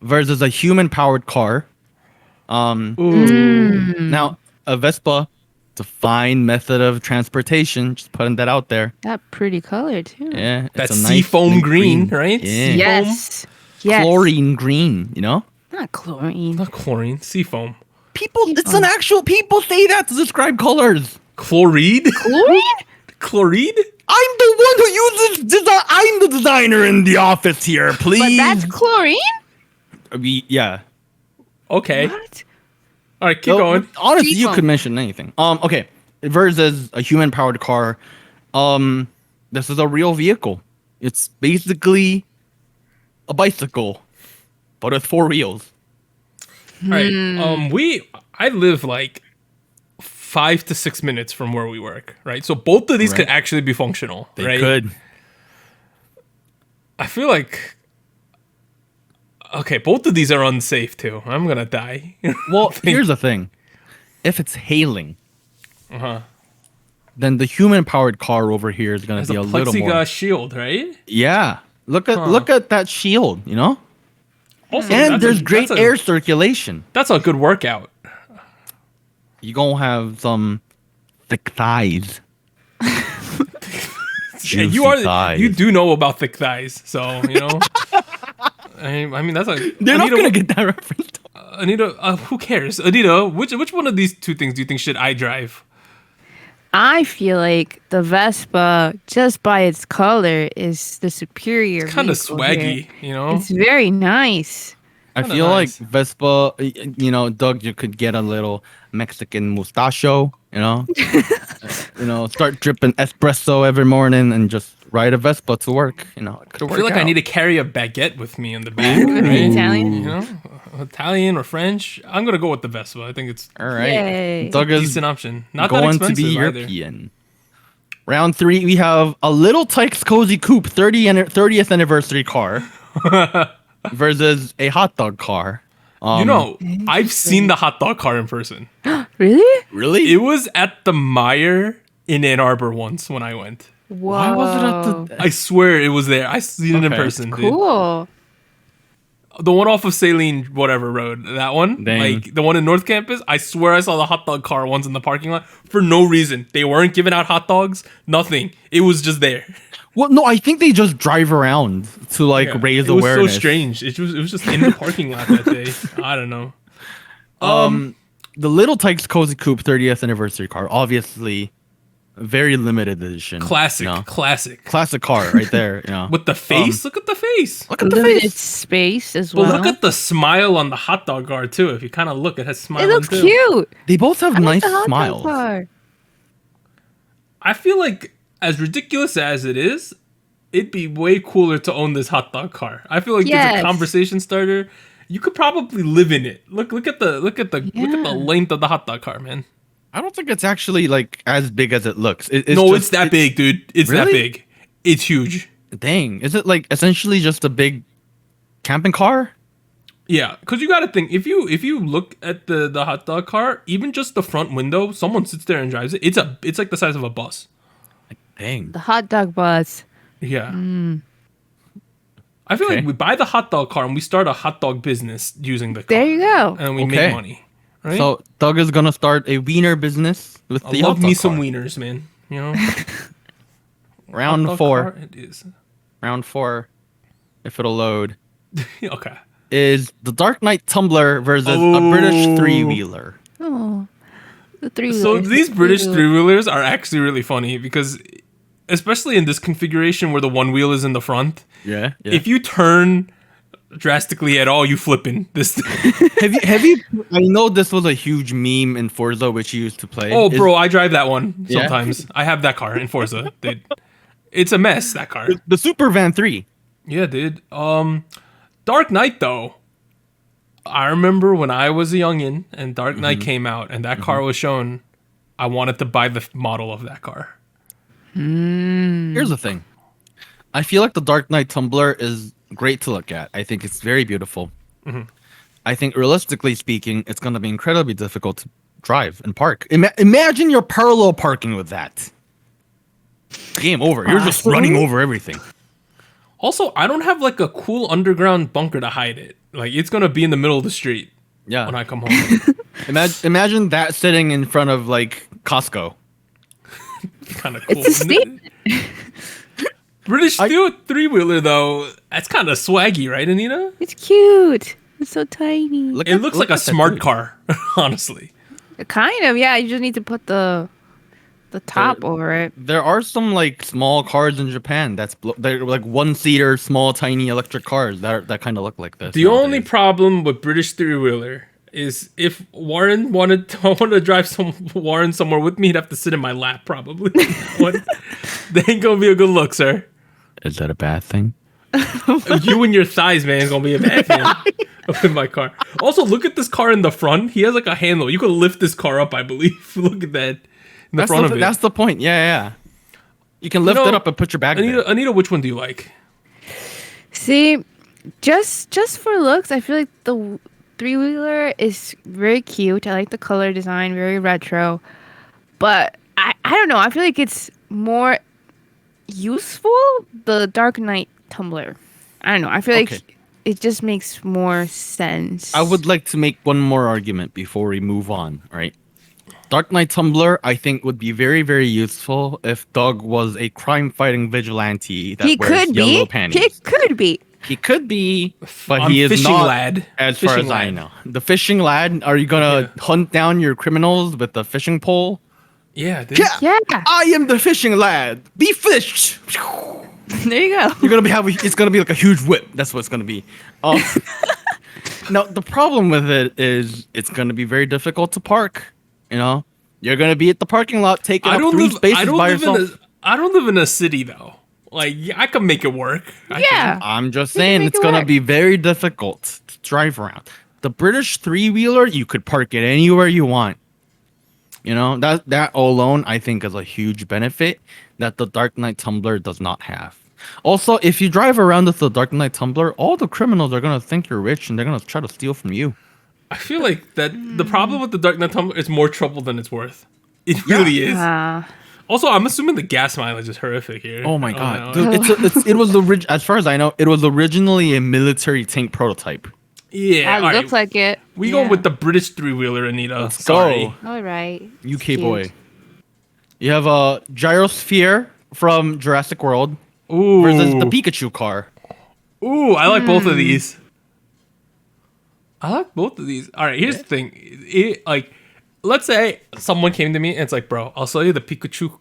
B: versus a human-powered car. Now, a Vespa, it's a fine method of transportation. Just putting that out there.
C: That pretty color too.
B: Yeah,
A: That's
B: it's a
A: seafoam
B: mint
A: green, right?
B: Yeah.
C: Yes. Yes.
B: Chlorine green, you know?
C: Not chlorine.
A: Not chlorine, seafoam.
B: People, it's an actual, people say that to describe colors.
A: Chloride?
C: Chlorine?
A: Chloride?
B: I'm the one who uses design. I'm the designer in the office here, please.
C: But that's chlorine?
B: Yeah.
A: Okay.
C: What?
A: All right, keep going.
B: Honestly, you
C: Seafoam.
B: could mention anything. Okay. Versus a human-powered car. This is a real vehicle. It's basically a bicycle, but with 4 wheels.
A: All right. I live like 5 to 6 minutes from where we work, right? So both of these could actually be functional,
B: They
A: right?
B: could.
A: I feel like, okay, both of these are unsafe too. I'm gonna die.
B: Well, here's the thing. If it's hailing, then the human-powered car over here is going
A: It's
B: to be
A: a
B: a little more.
A: plexiglass shield, right?
B: Yeah. Look at that shield, you know?
A: Also,
B: And
A: that's
B: there's
A: a-
B: great
A: that's a-
B: air circulation.
A: That's a good workout.
B: You gonna have some thick thighs.
A: Yeah, you
B: Juicy
A: are.
B: thighs.
A: You do know about thick thighs, so you know. I mean, that's a.
B: They're not
A: Anita,
B: gonna get that reference.
A: Anita, who cares? Anita, which one of these two things do you think should I drive?
C: I feel like the Vespa, just by its color, is the superior.
A: Kind of
C: vehicle
A: swaggy,
C: here.
A: you know.
C: It's very nice.
B: I
A: Kinda
B: feel
A: nice.
B: like Vespa, you know, Doug, you could get a little Mexican mustachio, you know? Start dripping espresso every morning and just ride a Vespa to work, you know? It could
A: I
B: work
A: feel like I
B: out.
A: need to carry a baguette with me in the back,
C: Could be
A: right?
C: Italian.
A: You know, Italian or French. I'm gonna go with the Vespa. I think it's
B: All right.
C: Yay.
B: Doug
A: a
B: is
A: decent option. Not that
B: going to
A: expensive
B: be
A: either.
B: European. Round 3, we have a Little Tykes Cozy Coupe 30th anniversary car versus a hot dog car.
A: You know, I've seen the hot dog car in person.
C: Really?
B: Really?
A: It was at the Meyer in Ann Arbor once when I went.
C: Whoa.
B: Why was it at the?
A: I swear it was there. I seen it in
B: Okay.
A: person, dude.
C: Cool.
A: The one off of Saline, whatever road, that one,
B: Dang.
A: like the one in North Campus. I swear I saw the hot dog car once in the parking lot for no reason. They weren't giving out hot dogs, nothing. It was just there.
B: Well, no, I think they just drive around to like
A: Yeah.
B: raise
A: it was
B: awareness.
A: so strange. It was just in the parking lot that day. I don't know.
B: The Little Tykes Cozy Coupe 30th anniversary car, obviously, very limited edition.
A: Classic,
B: you know?
A: classic.
B: Classic car right there. You know.
A: With the face, look at the face.
B: Look at the
C: Limited
B: face.
C: space as
A: But
C: well.
A: look at the smile on the hot dog car too. If you kind of look, it has smile.
C: it looks
A: too.
C: cute.
B: They both have
C: I like
B: nice
C: the hot dog
B: smiles.
C: car.
A: I feel like as ridiculous as it is, it'd be way cooler to own this hot dog car. I feel like it's
C: Yes.
A: a conversation starter. You could probably live in it. Look at the
C: Yeah.
A: length of the hot dog car, man.
B: I don't think it's actually like as big as it looks. It's
A: It's that big, dude. It's that
B: Really?
A: big. It's huge.
B: Dang, is it like essentially just a big camping car?
A: Yeah, because you got to think if you look at the hot dog car, even just the front window, someone sits there and drives it. It's like the size of a bus.
B: Dang.
C: The hot dog bus.
A: Yeah. I feel like
B: Okay.
A: we buy the hot dog car and we start a hot dog business using the car.
C: There you go.
A: And we
B: Okay.
A: make money. Right?
B: So Doug is gonna start a wiener business with
A: I
B: the
A: love
B: hot
A: me
B: dog
A: some
B: car.
A: wieners, man. You know?
B: Round
A: Hot dog
B: 4.
A: car, it is.
B: Round 4, if it'll load,
A: Okay.
B: is the Dark Knight Tumbler versus a
A: Oh.
B: British 3-wheeler.
C: Oh, the three.
A: So these British three-wheelers are actually really funny because especially in this configuration where the one wheel is in the front,
B: Yeah.
A: if you turn drastically at all, you flipping this.
B: have you? I know this was a huge meme in Forza, which you used to play.
A: Oh,
B: Is-
A: bro, I drive that one
B: Yeah?
A: sometimes. I have that car in Forza. Dude. It's a mess, that car.
B: the Super Van 3.
A: Yeah, dude. Dark Knight though. I remember when I was a youngin and Dark Knight came out and that car was shown, I wanted to buy the model of that car.
B: Here's the thing. I feel like the Dark Knight Tumbler is great to look at. I think it's very beautiful. I think realistically speaking, it's going to be incredibly difficult to drive and park. Imagine you're parallel parking with that. Game over. You're just running over everything.
A: Also, I don't have like a cool underground bunker to hide it. Like it's gonna be in the middle of the street.
B: Yeah.
A: When I come home.
B: Imagine that sitting in front of like Costco.
A: Kind of cool.
C: It's a statement.
A: British Steel 3-wheeler though, that's kind of swaggy, right, Anita?
C: It's cute. It's so tiny.
A: It looks like a smart car, honestly.
C: Kind of, yeah. You just need to put the top over it.
B: There are some like small cars in Japan they're like one-seater, small, tiny electric cars that kind of look like this.
A: The only problem with British 3-wheeler is if Warren wanted to drive Warren somewhere with me, he'd have to sit in my lap probably. That ain't gonna be a good look, sir.
B: Is that a bad thing?
A: You and your thighs, man, is gonna be a bad thing up in my car. Also, look at this car in the front. He has like a handle. You could lift this car up, I believe. Look at that in the front of it.
B: That's the point. Yeah. You can lift it up and put your bag there.
A: Anita, which one do you like?
C: See, just for looks, I feel like the 3-wheeler is very cute. I like the color design, very retro. But I don't know. I feel like it's more useful, the Dark Knight Tumbler. I don't know. I feel like it just makes more sense.
B: I would like to make one more argument before we move on, right? Dark Knight Tumbler, I think, would be very, very useful if Doug was a crime-fighting vigilante that wears yellow panties.
C: He could be.
B: He could be, but
A: I'm
B: he is
A: fishing
B: not,
A: lad.
B: as far as I know. The fishing lad, are you going to hunt down your criminals with the fishing pole?
A: Yeah, dude.
C: Yeah.
B: I am the fishing lad. Be fished.
C: There you go.
B: You're gonna be it's gonna be like a huge whip. That's what it's gonna be. Now the problem with it is it's gonna be very difficult to park. You know, you're gonna be at the parking lot taking up 3 spaces by yourself.
A: I don't live in a city though. Like I can make it work.
B: I'm just saying it's gonna be very difficult to drive around. The British 3-wheeler, you could park it anywhere you want. You know, that alone, I think, is a huge benefit that the Dark Knight Tumbler does not have. Also, if you drive around with the Dark Knight Tumbler, all the criminals are going to think you're rich and they're going to try to steal from you.
A: I feel like that the problem with the Dark Knight Tumbler is more trouble than it's worth. It really is. Also, I'm assuming the gas mileage is horrific here.
B: Oh my god. Dude, it was as far as I know, it was originally a military tank prototype.
A: Yeah,
C: It looks like it.
A: We going with the British 3-wheeler, Anita.
B: Let's
A: Sorry.
B: go.
C: All right.
B: UK
C: Cute.
B: boy. You have a gyrosphere from Jurassic World
A: Ooh.
B: versus the Pikachu car.
A: Ooh, I like both of these. All right, here's the thing. Let's say someone came to me and it's like, bro, I'll sell you the Pikachu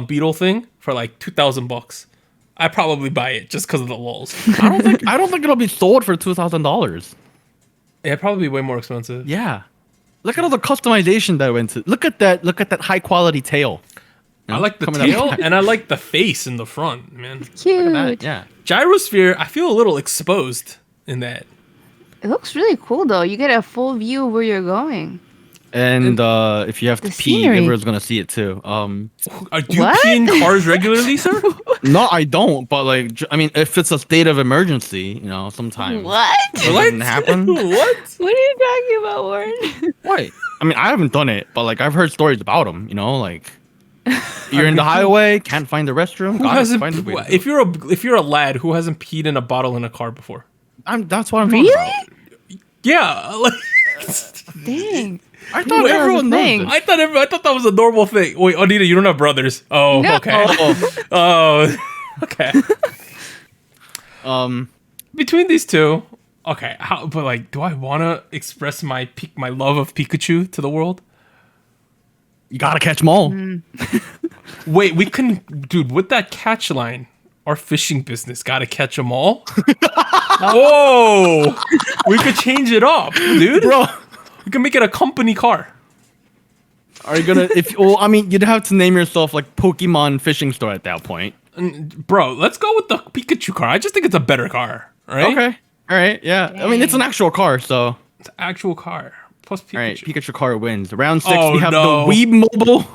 A: Beetle thing for like $2,000. I probably buy it just because of the lulz.
B: I don't think it'll be sold for $2,000.
A: Yeah, it'd probably be way more expensive.
B: Yeah. Look at all the customization that went to. Look at that high quality tail.
A: I like the tail and I like the face in the front, man.
C: Cute.
B: Look at that. Yeah.
A: Gyrosphere, I feel a little exposed in that.
C: It looks really cool though. You get a full view of where you're going.
B: And if you have to pee,
C: scenery.
B: everyone's gonna see it too.
A: Do you
C: What?
A: pee in cars regularly, sir?
B: No, I don't. But like, I mean, if it's a state of emergency, you know, sometimes
C: What?
B: it doesn't happen.
A: What?
C: What are you talking about, Warren?
B: Why? I mean, I haven't done it, but like, I've heard stories about them. You know, like you're in the highway, can't find the restroom.
A: Who
B: gotta
A: hasn't?
B: find the way to do
A: If you're a lad, who hasn't peed in a bottle in a car before?
B: that's what I'm talking about.
A: Yeah, like
C: Dang.
B: I thought
C: Yeah,
B: everyone knows
C: thing.
B: this.
A: I thought that was a normal thing. Wait, Anita, you don't have brothers? Oh,
C: No.
A: okay. Oh, okay. Between these two, okay. But like, do I want to express my love of Pikachu to the world?
B: You gotta catch them all.
A: Wait, we can, dude. With that catch line, our fishing business gotta catch them all. Whoa, we could change it up, dude.
B: Bro,
A: We can make it a company car.
B: are you gonna? Well, I mean, you'd have to name yourself like Pokemon Fishing Store at that point.
A: Bro, let's go with the Pikachu car. I just think it's a better car, right?
B: Okay. All right. Yeah. I mean, it's an actual car, so.
A: It's an actual car. Plus Pikachu.
B: All right. Pikachu car wins. Round 6,
A: Oh,
B: we have
A: no.
B: the Weeb Mobile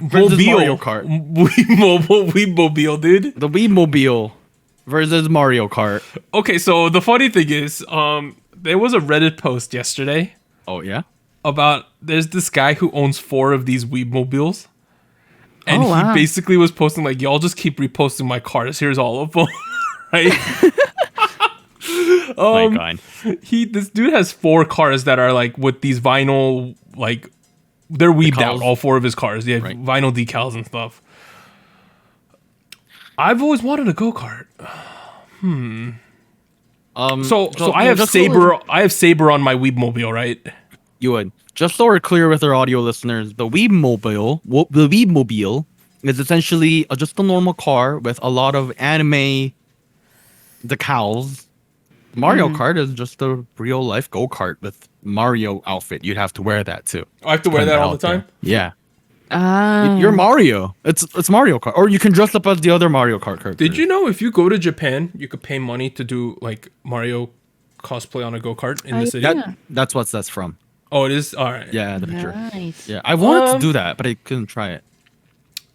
B: versus Mario Kart.
A: Weebmobile, dude.
B: The Weebmobile versus Mario Kart.
A: Okay, so the funny thing is, there was a Reddit post yesterday
B: Oh yeah.
A: about there's this guy who owns 4 of these Weebmobiles. And
C: Oh, wow.
A: he basically was posting like, y'all just keep reposting my cars. Here's all of them. Right?
B: My God.
A: This dude has 4 cars that are like with these vinyl, like they're weebed out,
B: Decals.
A: all 4 of his cars. Yeah,
B: Right.
A: vinyl decals and stuff. I've always wanted a go-kart. So I have
B: just
A: Saber. I have Saber on my Weebmobile, right?
B: You would. Just so we're clear with our audio listeners, the Weebmobile is essentially just a normal car with a lot of anime decals. Mario Kart is just a real life go-kart with Mario outfit. You'd have to wear that too.
A: I have to wear
B: Putting
A: that all the
B: out there.
A: time.
B: Yeah.
C: Ah.
B: You're Mario. It's Mario Kart. Or you can dress up as the other Mario Kart character.
A: Did you know if you go to Japan, you could pay money to do like Mario cosplay on a go-kart in the city?
C: Yeah.
B: That's what that's from.
A: Oh, it is? All right.
B: Yeah, the picture.
C: Nice.
B: Yeah, I wanted to do that, but I couldn't try it.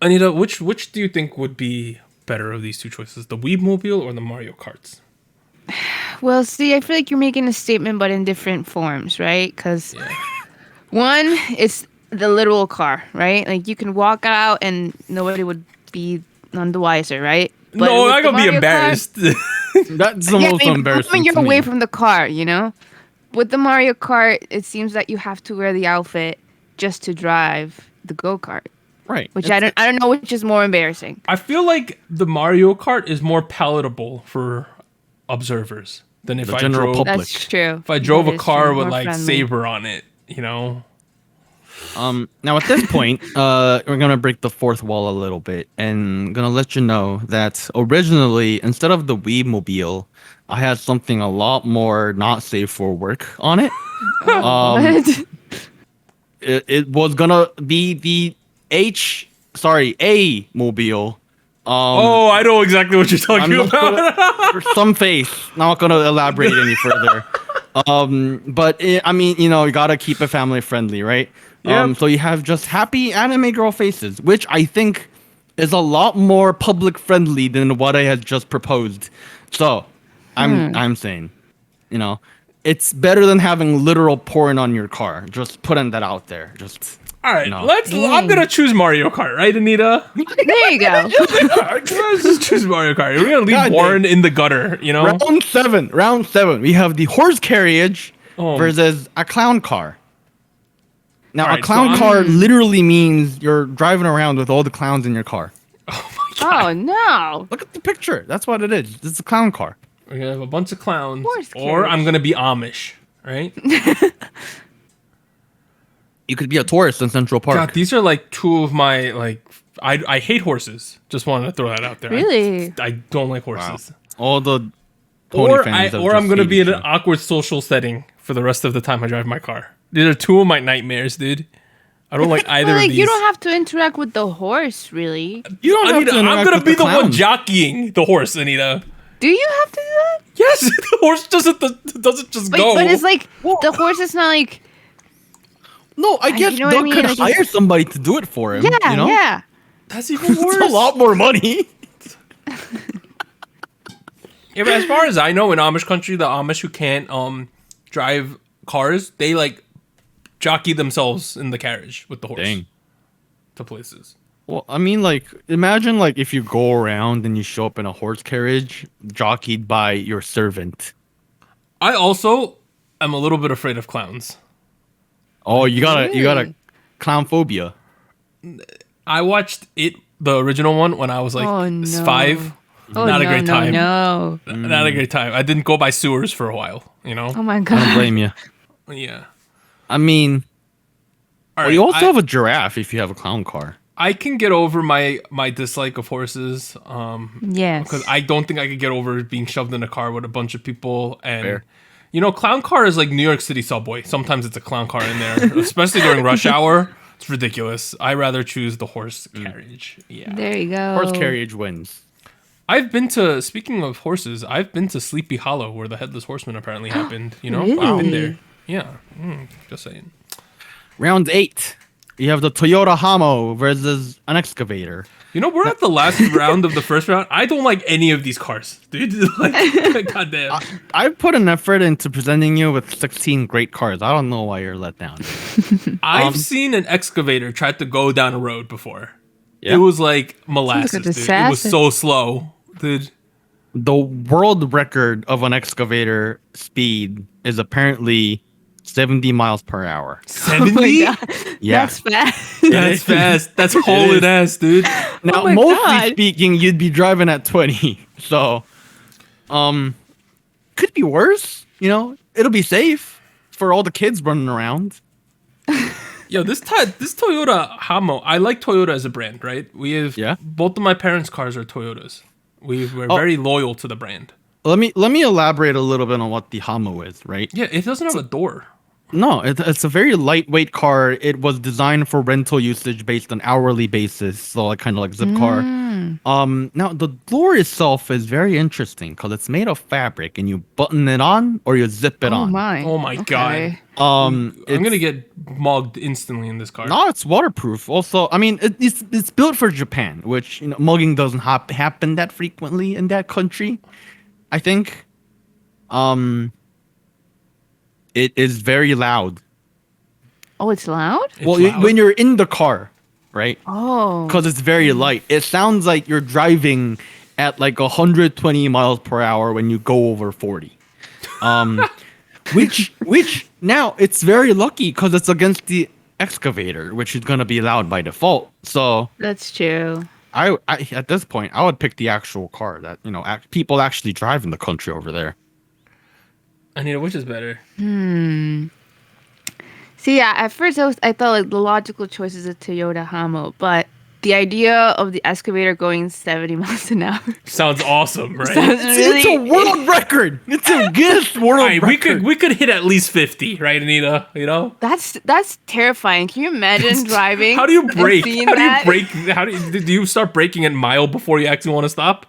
A: Anita, which do you think would be better of these two choices, the Weebmobile or the Mario Karts?
C: Well, see, I feel like you're making a statement, but in different forms, right? Because one is the literal car, right? Like you can walk out and nobody would be none the wiser, right? But
A: No,
C: with
A: I'm
C: the
A: gonna be
C: Mario
A: embarrassed.
B: That's the
C: Kart,
B: most
C: I mean,
B: embarrassing.
C: when you're
B: to
C: away
B: me.
C: from the car, you know. With the Mario Kart, it seems that you have to wear the outfit just to drive the go kart,
B: Right.
C: which I don't know which is more embarrassing.
A: I feel like the Mario Kart is more palatable for observers than if
B: The
A: I
B: general
A: drove.
B: public.
C: That's true.
A: If I drove
C: That
A: a
C: is
A: car
C: true.
A: with
C: More
A: like
C: friendly.
A: Saber on it, you know.
B: Now at this point, we're gonna break the fourth wall a little bit and gonna let you know that originally, instead of the Weebmobile, I had something a lot more not safe for work on it.
C: What?
B: It was gonna be the A mobile.
A: Oh, I know exactly what you're
B: I'm
A: talking
B: not
A: about.
B: gonna, for some face, not gonna elaborate any further. But I mean, you know, you gotta keep it family friendly, right?
A: Yep.
B: So you have just happy anime girl faces, which I think is a lot more public friendly than what I had just proposed. So I'm saying, you know, it's better than having literal porn on your car. Just putting that out there. Just
A: All right,
B: No.
A: I'm gonna choose Mario Kart, right, Anita?
C: There you go.
A: Let's just choose Mario Kart. We're gonna leave
B: God
A: Warren in the gutter, you know.
B: round seven. We have the horse carriage
A: Oh.
B: versus a clown car. Now,
A: Alright,
B: a clown
A: so
B: car literally means you're driving around with all the clowns in your car.
C: Oh no.
B: Look at the picture. That's what it is. It's a clown car.
A: We're gonna have a bunch of clowns,
C: Horse
A: or
C: carriage.
A: I'm gonna be Amish, right?
B: You could be a tourist in Central Park.
A: God, these are like two of my like. I hate horses. Just wanted to throw that out there.
C: Really?
A: I don't like horses.
B: All the pony
A: Or
B: fans have
A: I'm
B: just
A: gonna be in
B: hated
A: an
B: you.
A: awkward social setting for the rest of the time I drive my car. These are two of my nightmares, dude. I don't like either
C: But like
A: of these.
C: you don't have to interact with the horse, really.
B: You don't have
A: Anita,
B: to
A: I'm
B: interact
A: gonna
B: with
A: be the one
B: clowns.
A: jockeying the horse, Anita.
C: Do you have to do that?
A: Yes, the horse doesn't just go.
C: But it's like the horse is not like
B: No, I guess
C: you know what I
B: Doug
C: mean?
B: could
C: Like,
B: hire
C: it's-
B: somebody to do it for him.
C: yeah,
B: you know?
C: yeah.
A: That's even worse.
B: It's a lot more money.
A: Yeah, but as far as I know, in Amish country, the Amish who can't drive cars, they like jockey themselves in the carriage with the horse
B: Dang.
A: to places.
B: Well, I mean, like, imagine, like, if you go around and you show up in a horse carriage jockeyed by your servant.
A: I also am a little bit afraid of clowns.
B: Oh, you got a
C: Really?
B: clown phobia.
A: I watched it, the original one, when I was like
C: Oh, no.
A: 5.
C: Oh,
A: Not a
C: no,
A: great time.
C: No.
A: Not a great time. I didn't go by sewers for a while, you know?
C: Oh my
B: I don't
C: god.
B: blame you.
A: Yeah.
B: I mean,
A: All
B: well, you also
A: I,
B: have a giraffe if you have a clown car.
A: I can get over my dislike of horses.
C: Yes.
A: Because I don't think I could get over being shoved in a car with a bunch of people. And,
B: Fair.
A: you know, clown car is like New York City subway. Sometimes it's a clown car in there, especially during rush hour. It's ridiculous. I rather choose the horse carriage. Yeah.
C: There you go.
B: Horse carriage wins.
A: I've been to, speaking of horses, I've been to Sleepy Hollow where the Headless Horseman apparently happened. You know, I've been
C: Really?
A: there. Yeah. Just saying.
B: Round 8. You have the Toyota Hamo versus an excavator.
A: You know, we're at the last round of the first round. I don't like any of these cars, dude. Like, goddamn.
B: I put an effort into presenting you with 16 great cars. I don't know why you're let down.
A: I've seen an excavator try to go down a road before.
B: Yeah.
A: It was like molasses,
C: Sounds like a
A: dude. It was
C: disaster.
A: so slow, dude.
B: The world record of an excavator speed is apparently 70 miles per hour.
A: 70?
B: Yeah.
C: That's fast.
A: That's fast. That's hauling ass, dude.
B: Now,
C: Oh my
B: mostly
C: God.
B: speaking, you'd be driving at 20. So, could be worse. You know, it'll be safe for all the kids running around.
A: Yo, this Toyota Hamo, I like Toyota as a brand, right? We have both of my parents' cars are Toyotas. We're very loyal to the brand.
B: Let me elaborate a little bit on what the Hamo is, right?
A: Yeah, it doesn't have a door.
B: No, it's a very lightweight car. It was designed for rental usage based on hourly basis, so like kind of like zip car. Now the door itself is very interesting because it's made of fabric, and you button it on or you zip it
C: Oh
B: on.
C: my.
A: Oh my God.
B: I'm
A: I'm gonna get mugged instantly in this car.
B: No, it's waterproof. Also, I mean, it's built for Japan, which mugging doesn't happen that frequently in that country. I think. It is very loud.
C: Oh, it's loud?
A: It's
B: Well,
A: loud.
B: when you're in the car, right?
C: Oh.
B: Because it's very light. It sounds like you're driving at like 120 miles per hour when you go over 40. Which now it's very lucky because it's against the excavator, which is gonna be loud by default. So
C: That's true.
B: I at this point I would pick the actual car that people actually drive in the country over there.
A: Anita, which is better?
C: See, yeah, at first I thought like the logical choice is a Toyota Hamo, but the idea of the excavator going 70 miles an hour
A: Sounds awesome, right?
C: sounds
B: It's a world record. It's a Guinness World
A: Right,
B: Record.
A: we could hit at least 50, right, Anita? You know?
C: That's terrifying. Can you imagine driving?
A: How do you
C: and
A: brake?
C: seeing
A: How do you
C: that?
A: brake? Do you start braking at mile before you actually want to stop?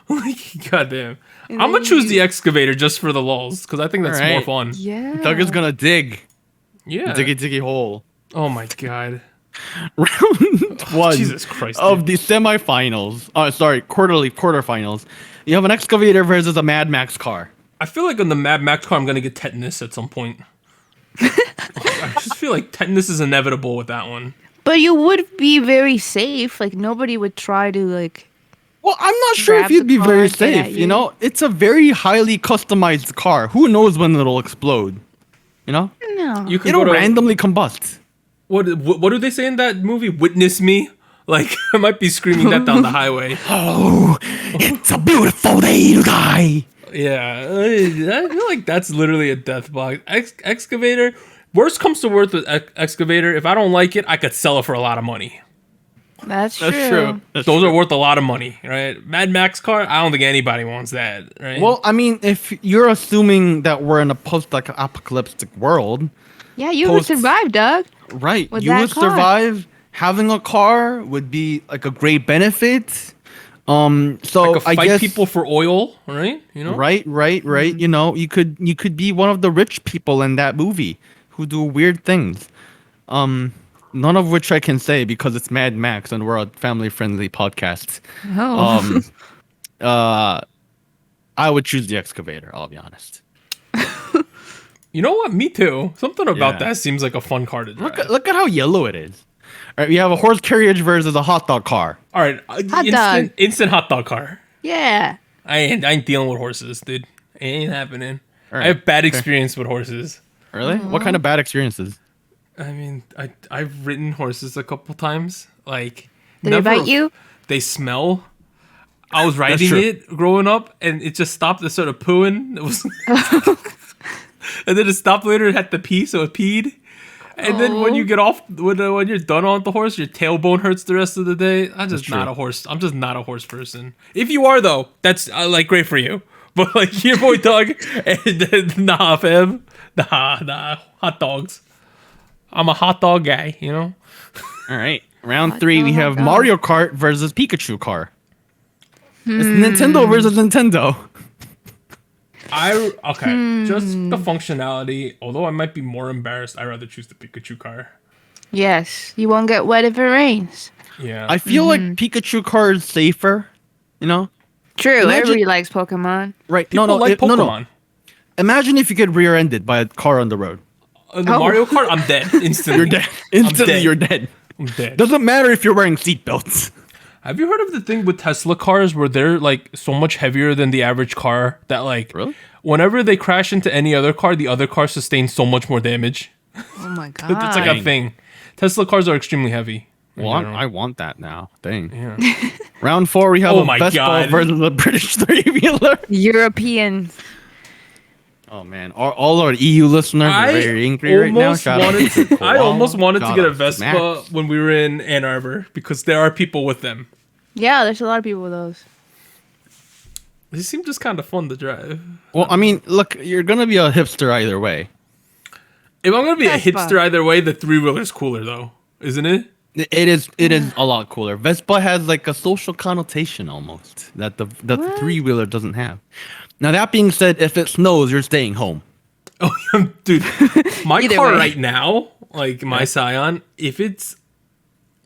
A: Like, goddamn.
C: And
A: I'm gonna
C: then
A: choose the excavator just for the lulls because I think that's more
B: Alright.
A: fun.
C: Yeah.
B: Doug is gonna dig.
A: Yeah.
B: Diggy hole.
A: Oh my god.
B: Round one
A: Jesus Christ,
B: of
A: dude.
B: the semifinals. Quarterfinals. You have an excavator versus a Mad Max car.
A: I feel like on the Mad Max car, I'm gonna get tetanus at some point. I just feel like tetanus is inevitable with that one.
C: But you would be very safe. Like nobody would try to like.
B: Well, I'm not sure
C: Grab
B: if you'd
C: the
B: be
C: car
B: very
C: and get at
B: safe.
C: you.
B: You know, it's a very highly customized car. Who knows when it'll explode? You know,
C: No.
A: You could
B: it'll
A: go to
B: randomly combust.
A: what do they say in that movie? Witness me. Like I might be screaming that down the highway.
B: Oh, it's a beautiful day to die.
A: Yeah, I feel like that's literally a death box. Excavator. Worst comes to worst with excavator. If I don't like it, I could sell it for a lot of money.
C: That's true.
B: That's true. That's
A: Those
B: true.
A: are worth a lot of money, right? Mad Max car. I don't think anybody wants that, right?
B: Well, I mean, if you're assuming that we're in a post-apocalyptic world,
C: Yeah, you would
B: Post-
C: survive, Doug.
B: right?
C: With
B: You
C: that
B: would
C: car.
B: survive. Having a car would be like a great benefit. So
A: I could
B: I
A: fight
B: guess
A: people for oil, right? You know,
B: right. You know, you could be one of the rich people in that movie who do weird things. None of which I can say because it's Mad Max and we're a family-friendly podcast.
C: Oh.
B: I would choose the excavator. I'll be honest.
A: You know what? Me too. Something about
B: Yeah.
A: that seems like a fun car to drive.
B: Look at how yellow it is. All right, we have a horse carriage versus a hot dog car.
A: All right,
C: dog.
A: instant hot dog car.
C: Yeah.
A: I ain't dealing with horses, dude. It ain't happening.
B: All
A: I
B: right,
A: have bad experience with horses.
B: Really? What kind of bad experiences?
A: I mean, I've ridden horses a couple times. Like,
C: Did they bite you?
A: They smell. I was riding
B: true.
A: it growing up, and it just stopped and started pooing. It was, and then it stopped later. It had to pee, so it peed. And then when you get off, when you're done on the horse, your tailbone hurts the rest of the day. I'm just not
B: true.
A: a horse. I'm just not a horse person. If you are though, that's like great for you. But like your boy Doug, and, nah, fam, nah, hot dogs. I'm a hot dog guy, you know.
B: All right, round 3, we
C: dog,
B: have
C: hot dog.
B: Mario Kart versus Pikachu car. It's Nintendo versus Nintendo.
A: Just the functionality. Although I might be more embarrassed, I'd rather choose the Pikachu car.
C: Yes, you won't get wet if it rains.
A: Yeah.
B: I feel like Pikachu car is safer. You know,
C: True,
B: Imagine-
C: everybody likes Pokemon.
B: right?
A: People
B: no,
A: like
B: it- no,
A: Pokemon.
B: no. Imagine if you get rear-ended by a car on the road.
A: In the
C: Oh.
A: Mario Kart, I'm dead instantly.
B: You're dead. Instantly,
A: dead.
B: you're dead.
A: I'm dead.
B: Doesn't matter if you're wearing seatbelts.
A: Have you heard of the thing with Tesla cars where they're like so much heavier than the average car that like
B: Really?
A: whenever they crash into any other car, the other car sustains so much more damage?
C: Oh my god.
A: It's like a thing. Tesla cars are extremely heavy. in
B: Well,
A: general.
B: I want that now. Dang.
A: Yeah.
B: Round 4, we have
A: Oh
B: a
A: my
B: Vespa
A: God.
B: versus a British three-wheeler.
C: European.
B: Oh man, all our EU listeners are very angry right now. Shout out to
A: I almost
B: Koala.
A: wanted to
B: Shout
A: get a
B: out to
A: Vespa
B: Max.
A: when we were in Ann Arbor because there are people with them.
C: Yeah, there's a lot of people with those.
A: They seem just kind of fun to drive.
B: Well, I mean, look, you're gonna be a hipster either way.
A: If I'm gonna be a
C: Vespa.
A: hipster either way, the three-wheeler's cooler though, isn't it?
B: It is a lot cooler. Vespa has like a social connotation almost that the
C: What?
B: three-wheeler doesn't have. Now that being said, if it snows, you're staying home.
A: Oh, dude, my
C: Either
A: car
C: way.
A: right now, like my Scion, if it's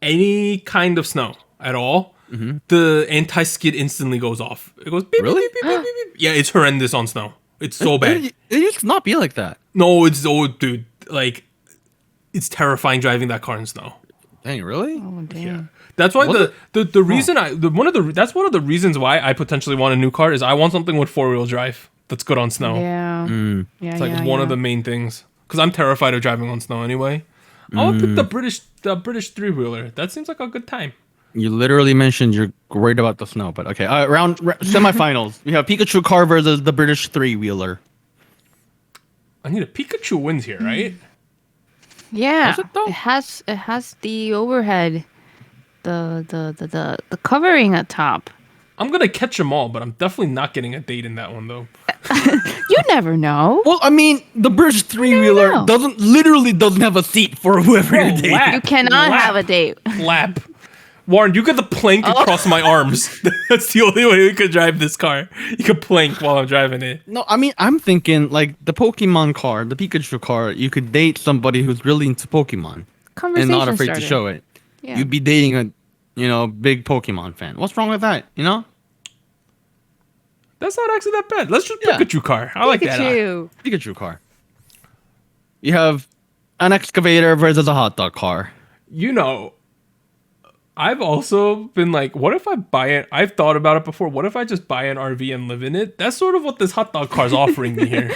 A: any kind of snow at all, the anti-skid instantly goes off. It goes beep,
B: Really?
A: beep, beep, beep, beep, beep. Yeah, it's horrendous on snow. It's so bad.
B: It used to not be like that.
A: No, it's dude, like it's terrifying driving that car in snow.
B: Dang, really?
C: Oh damn.
A: That's why
B: Was
A: the reason that's one of the reasons why I potentially want a new car is I want something with 4-wheel drive that's good on snow.
C: Yeah. Yeah.
A: It's like
C: yeah,
A: one
C: yeah.
A: of the main things because I'm terrified of driving on snow anyway. I would pick the British three-wheeler. That seems like a good time.
B: You literally mentioned you're worried about the snow, but okay. Semifinals. We have Pikachu car versus the British three-wheeler.
A: I need a Pikachu wins here, right?
C: Yeah.
B: Does it though?
C: It has the overhead, the covering at top.
A: I'm gonna catch them all, but I'm definitely not getting a date in that one though.
C: You never know.
B: Well, I mean, the British three-wheeler
C: know.
B: doesn't have a seat for whoever
A: Bro,
B: you're dating.
A: lap.
C: You cannot
A: Lap.
C: have a date.
A: Lap. Warren, you get the plank across my arms. That's the only way we could drive this car. You could plank while I'm driving it.
B: No, I mean, I'm thinking like the Pokemon car, the Pikachu car, you could date somebody who's really into Pokemon and
C: Conversation
B: not afraid
C: starter.
B: to show it.
C: Yeah.
B: You'd be dating a, big Pokemon fan. What's wrong with that, you know?
A: That's not actually that bad. Let's just
B: Yeah.
A: Pikachu car. I like that.
C: Pikachu.
B: Pikachu car. You have an excavator versus a hot dog car.
A: You know, I've also been like, what if I buy it? I've thought about it before. What if I just buy an RV and live in it? That's sort of what this hot dog car is offering me here.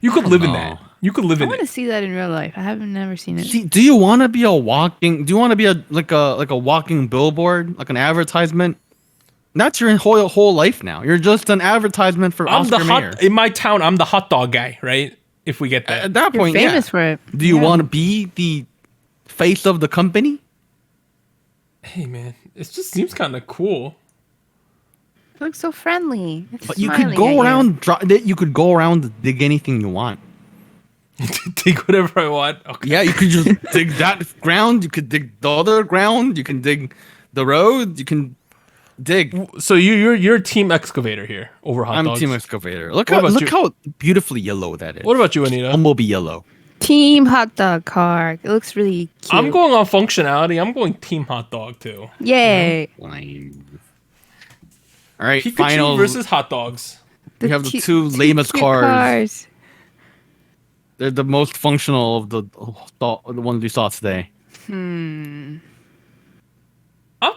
A: You could live in
B: know.
A: that. You could live
C: I
A: in
C: want to
A: it.
C: see that in real life. I haven't never seen it.
B: See, do you want to be a walking? Do you want to be like a walking billboard, like an advertisement? That's your whole life now. You're just an advertisement for
A: I'm
B: Oscar
A: the
B: Mayer.
A: hot in my town. I'm the hot dog guy, right? If we get that.
B: At that
C: You're
B: point,
C: famous
B: yeah.
C: for it.
B: Do you
C: Yeah.
B: want to be the face of the company?
A: Hey man, it just seems kind of cool.
C: It looks so friendly. It's
B: But you
C: smiling
B: could
C: at
B: go
C: you.
B: around. You could go around and dig anything you want.
A: Dig whatever I want. Okay.
B: Yeah, you could just dig that ground. You could dig the other ground. You can dig the road. You can dig.
A: So you're team excavator here over hot
B: I'm
A: dogs.
B: team excavator. Look
A: What
B: how
A: about you?
B: how beautifully yellow that is.
A: What about you, Anita?
B: Bumblebee yellow?
C: Team hot dog car. It looks really cute.
A: I'm going on functionality. I'm going team hot dog too.
C: Yay.
B: All right,
A: Pikachu
B: final.
A: versus hot dogs.
B: We have the
C: cute-
B: two lamest
C: cute
B: cars. They're the most functional of the ones we saw today.
A: I'm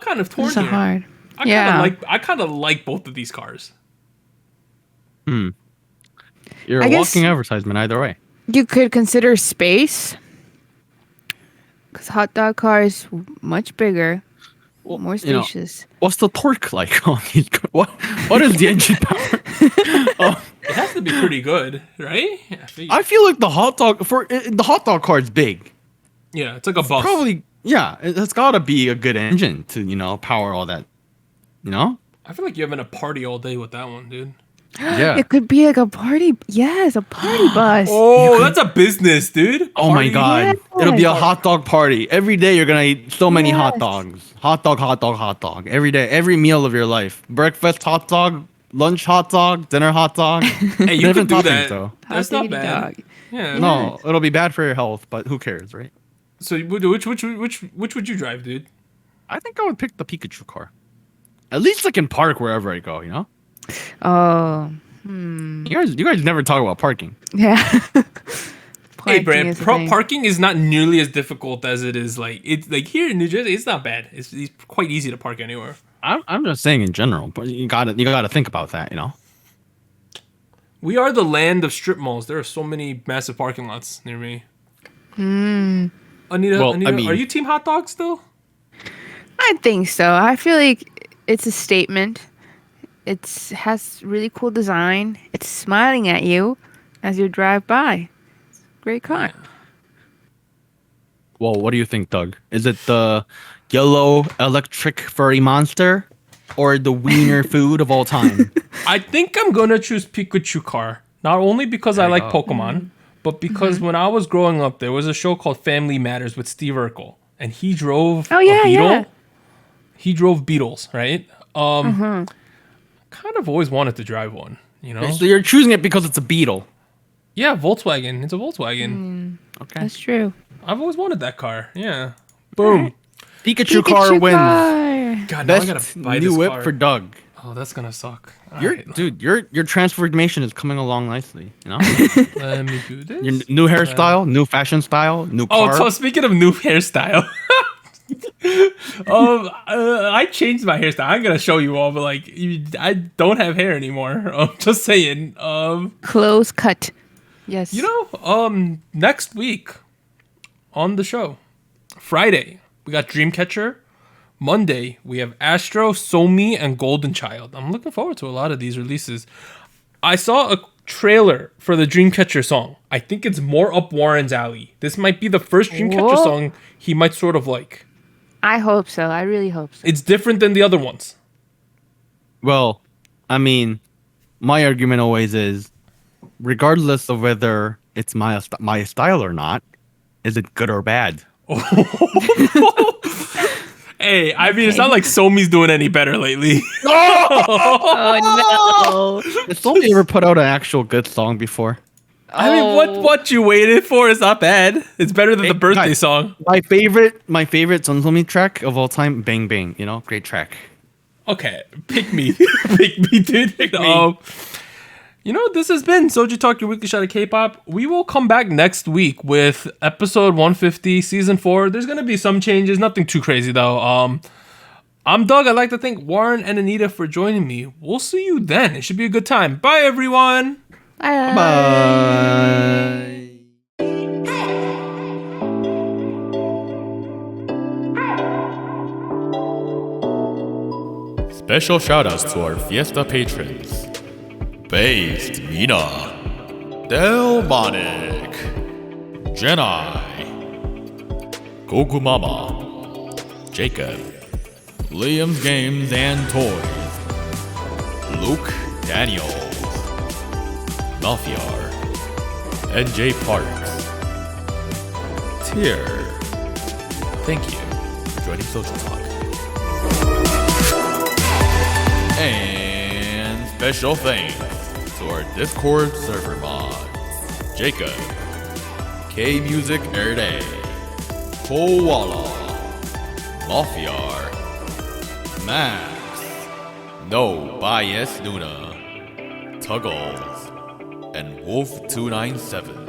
A: kind of torn
C: Those are
A: here.
C: hard.
A: I kind of like both of these cars.
B: You're
C: I
B: a
C: guess-
B: walking advertisement either way.
C: You could consider space. Because hot dog car is much bigger, more
B: you know,
C: spacious.
B: What's the torque like on these? What is the engine power?
A: It has to be pretty good, right?
B: I feel like the hot dog car is big.
A: Yeah, it's like a bus.
B: Probably, yeah. It's got to be a good engine to power all that.
A: I feel like you're having a party all day with that one, dude.
B: Yeah.
C: It could be like a party. Yes, a party bus.
A: Oh, that's a business, dude.
B: Oh my
A: Party.
B: god.
C: Yes.
B: It'll be a hot dog party. Every day you're gonna eat so many hot
C: Yes.
B: dogs. Hot dog, hot dog, hot dog. Every day, every meal of your life. Breakfast hot dog, lunch hot dog, dinner hot dog.
A: Hey, you
B: Different
A: can do
B: toppings,
A: that.
B: though.
A: That's
C: Hot
A: not
C: diggity
A: bad.
C: dog.
A: Yeah.
B: No, it'll be bad for your health, but who cares, right?
A: So which would you drive, dude?
B: I think I would pick the Pikachu car. At least I can park wherever I go, you know?
C: Oh,
B: You guys never talk about parking.
C: yeah.
A: Hey,
C: Parking
A: Brad,
C: is a thing.
A: parking is not nearly as difficult as it is like it's like here in New Jersey. It's not bad. It's quite easy to park anywhere.
B: I'm just saying in general, but you gotta think about that, you know?
A: We are the land of strip malls. There are so many massive parking lots near me. Anita,
B: Well,
A: Anita,
B: I mean-
A: are you team hot dog still?
C: I think so. I feel like it's a statement. It has really cool design. It's smiling at you as you drive by. Great car.
B: Well, what do you think, Doug? Is it the yellow electric furry monster or the wiener food of all time?
A: I think I'm gonna choose Pikachu car. Not only because I
B: There you
A: like
B: go.
A: Pokemon, but because when I was growing up, there was a show called Family Matters with Steve Urkel, and he drove
C: Oh, yeah,
A: a Beetle.
C: yeah.
A: He drove Beetles, right? Kind of always wanted to drive one, you know?
B: So you're choosing it because it's a beetle.
A: Yeah, Volkswagen. It's a Volkswagen.
B: Okay.
C: That's true.
A: I've always wanted that car. Yeah. Boom.
B: Pikachu car wins.
C: car.
A: God, now I
B: Best
A: gotta buy
B: new
A: this
B: whip
A: car.
B: for Doug.
A: Oh, that's gonna suck. All
B: Your
A: right,
B: dude, your transformation is coming along nicely. You know,
A: let me do this.
B: your new hairstyle, new fashion style, new
A: Oh,
B: car.
A: so speaking of new hairstyle, I changed my hairstyle. I'm gonna show you all, but like, I don't have hair anymore. Just saying.
C: Close cut. Yes.
A: You know, next week on the show, Friday we got Dreamcatcher. Monday we have Astro, Somi, and Golden Child. I'm looking forward to a lot of these releases. I saw a trailer for the Dreamcatcher song. I think it's more up Warren's alley. This might be the first Dreamcatcher
C: Whoa.
A: song he might sort of like.
C: I hope so. I really hope so.
A: It's different than the other ones.
B: Well, I mean, my argument always is, regardless of whether it's my style or not, is it good or bad?
A: Hey, I mean, it's not like Somi's doing any better lately.
C: Oh no.
B: Has somebody ever put out an actual good song before?
A: I mean, what you waited for is not bad. It's better than the
B: Hey,
A: birthday
B: guys.
A: song.
B: My favorite Sunsomi track of all time, Bang Bang. You know, great track.
A: Okay, pick me. Pick me, dude.
B: Pick me.
A: You know, this has been SojuTalk, your weekly shot of K-pop. We will come back next week with episode 150, season 4. There's going to be some changes, nothing too crazy though. I'm Doug. I'd like to thank Warren and Anita for joining me. We'll see you then. It should be a good time. Bye, everyone.
C: Bye.
B: Bye.
D: Special shoutouts to our Fiesta patrons. Based Mina, Delmonic, Jedi, Goku Mama, Jacob, Liam's Games and Toys, Luke Daniels, Malfiar, and J Parks. Tier. Thank you for joining SojuTalk. And special thanks to our Discord server mods, Jacob, K Music Erde, Koala, Malfiar, Max, No Bias Luna, Tuggles, and Wolf297.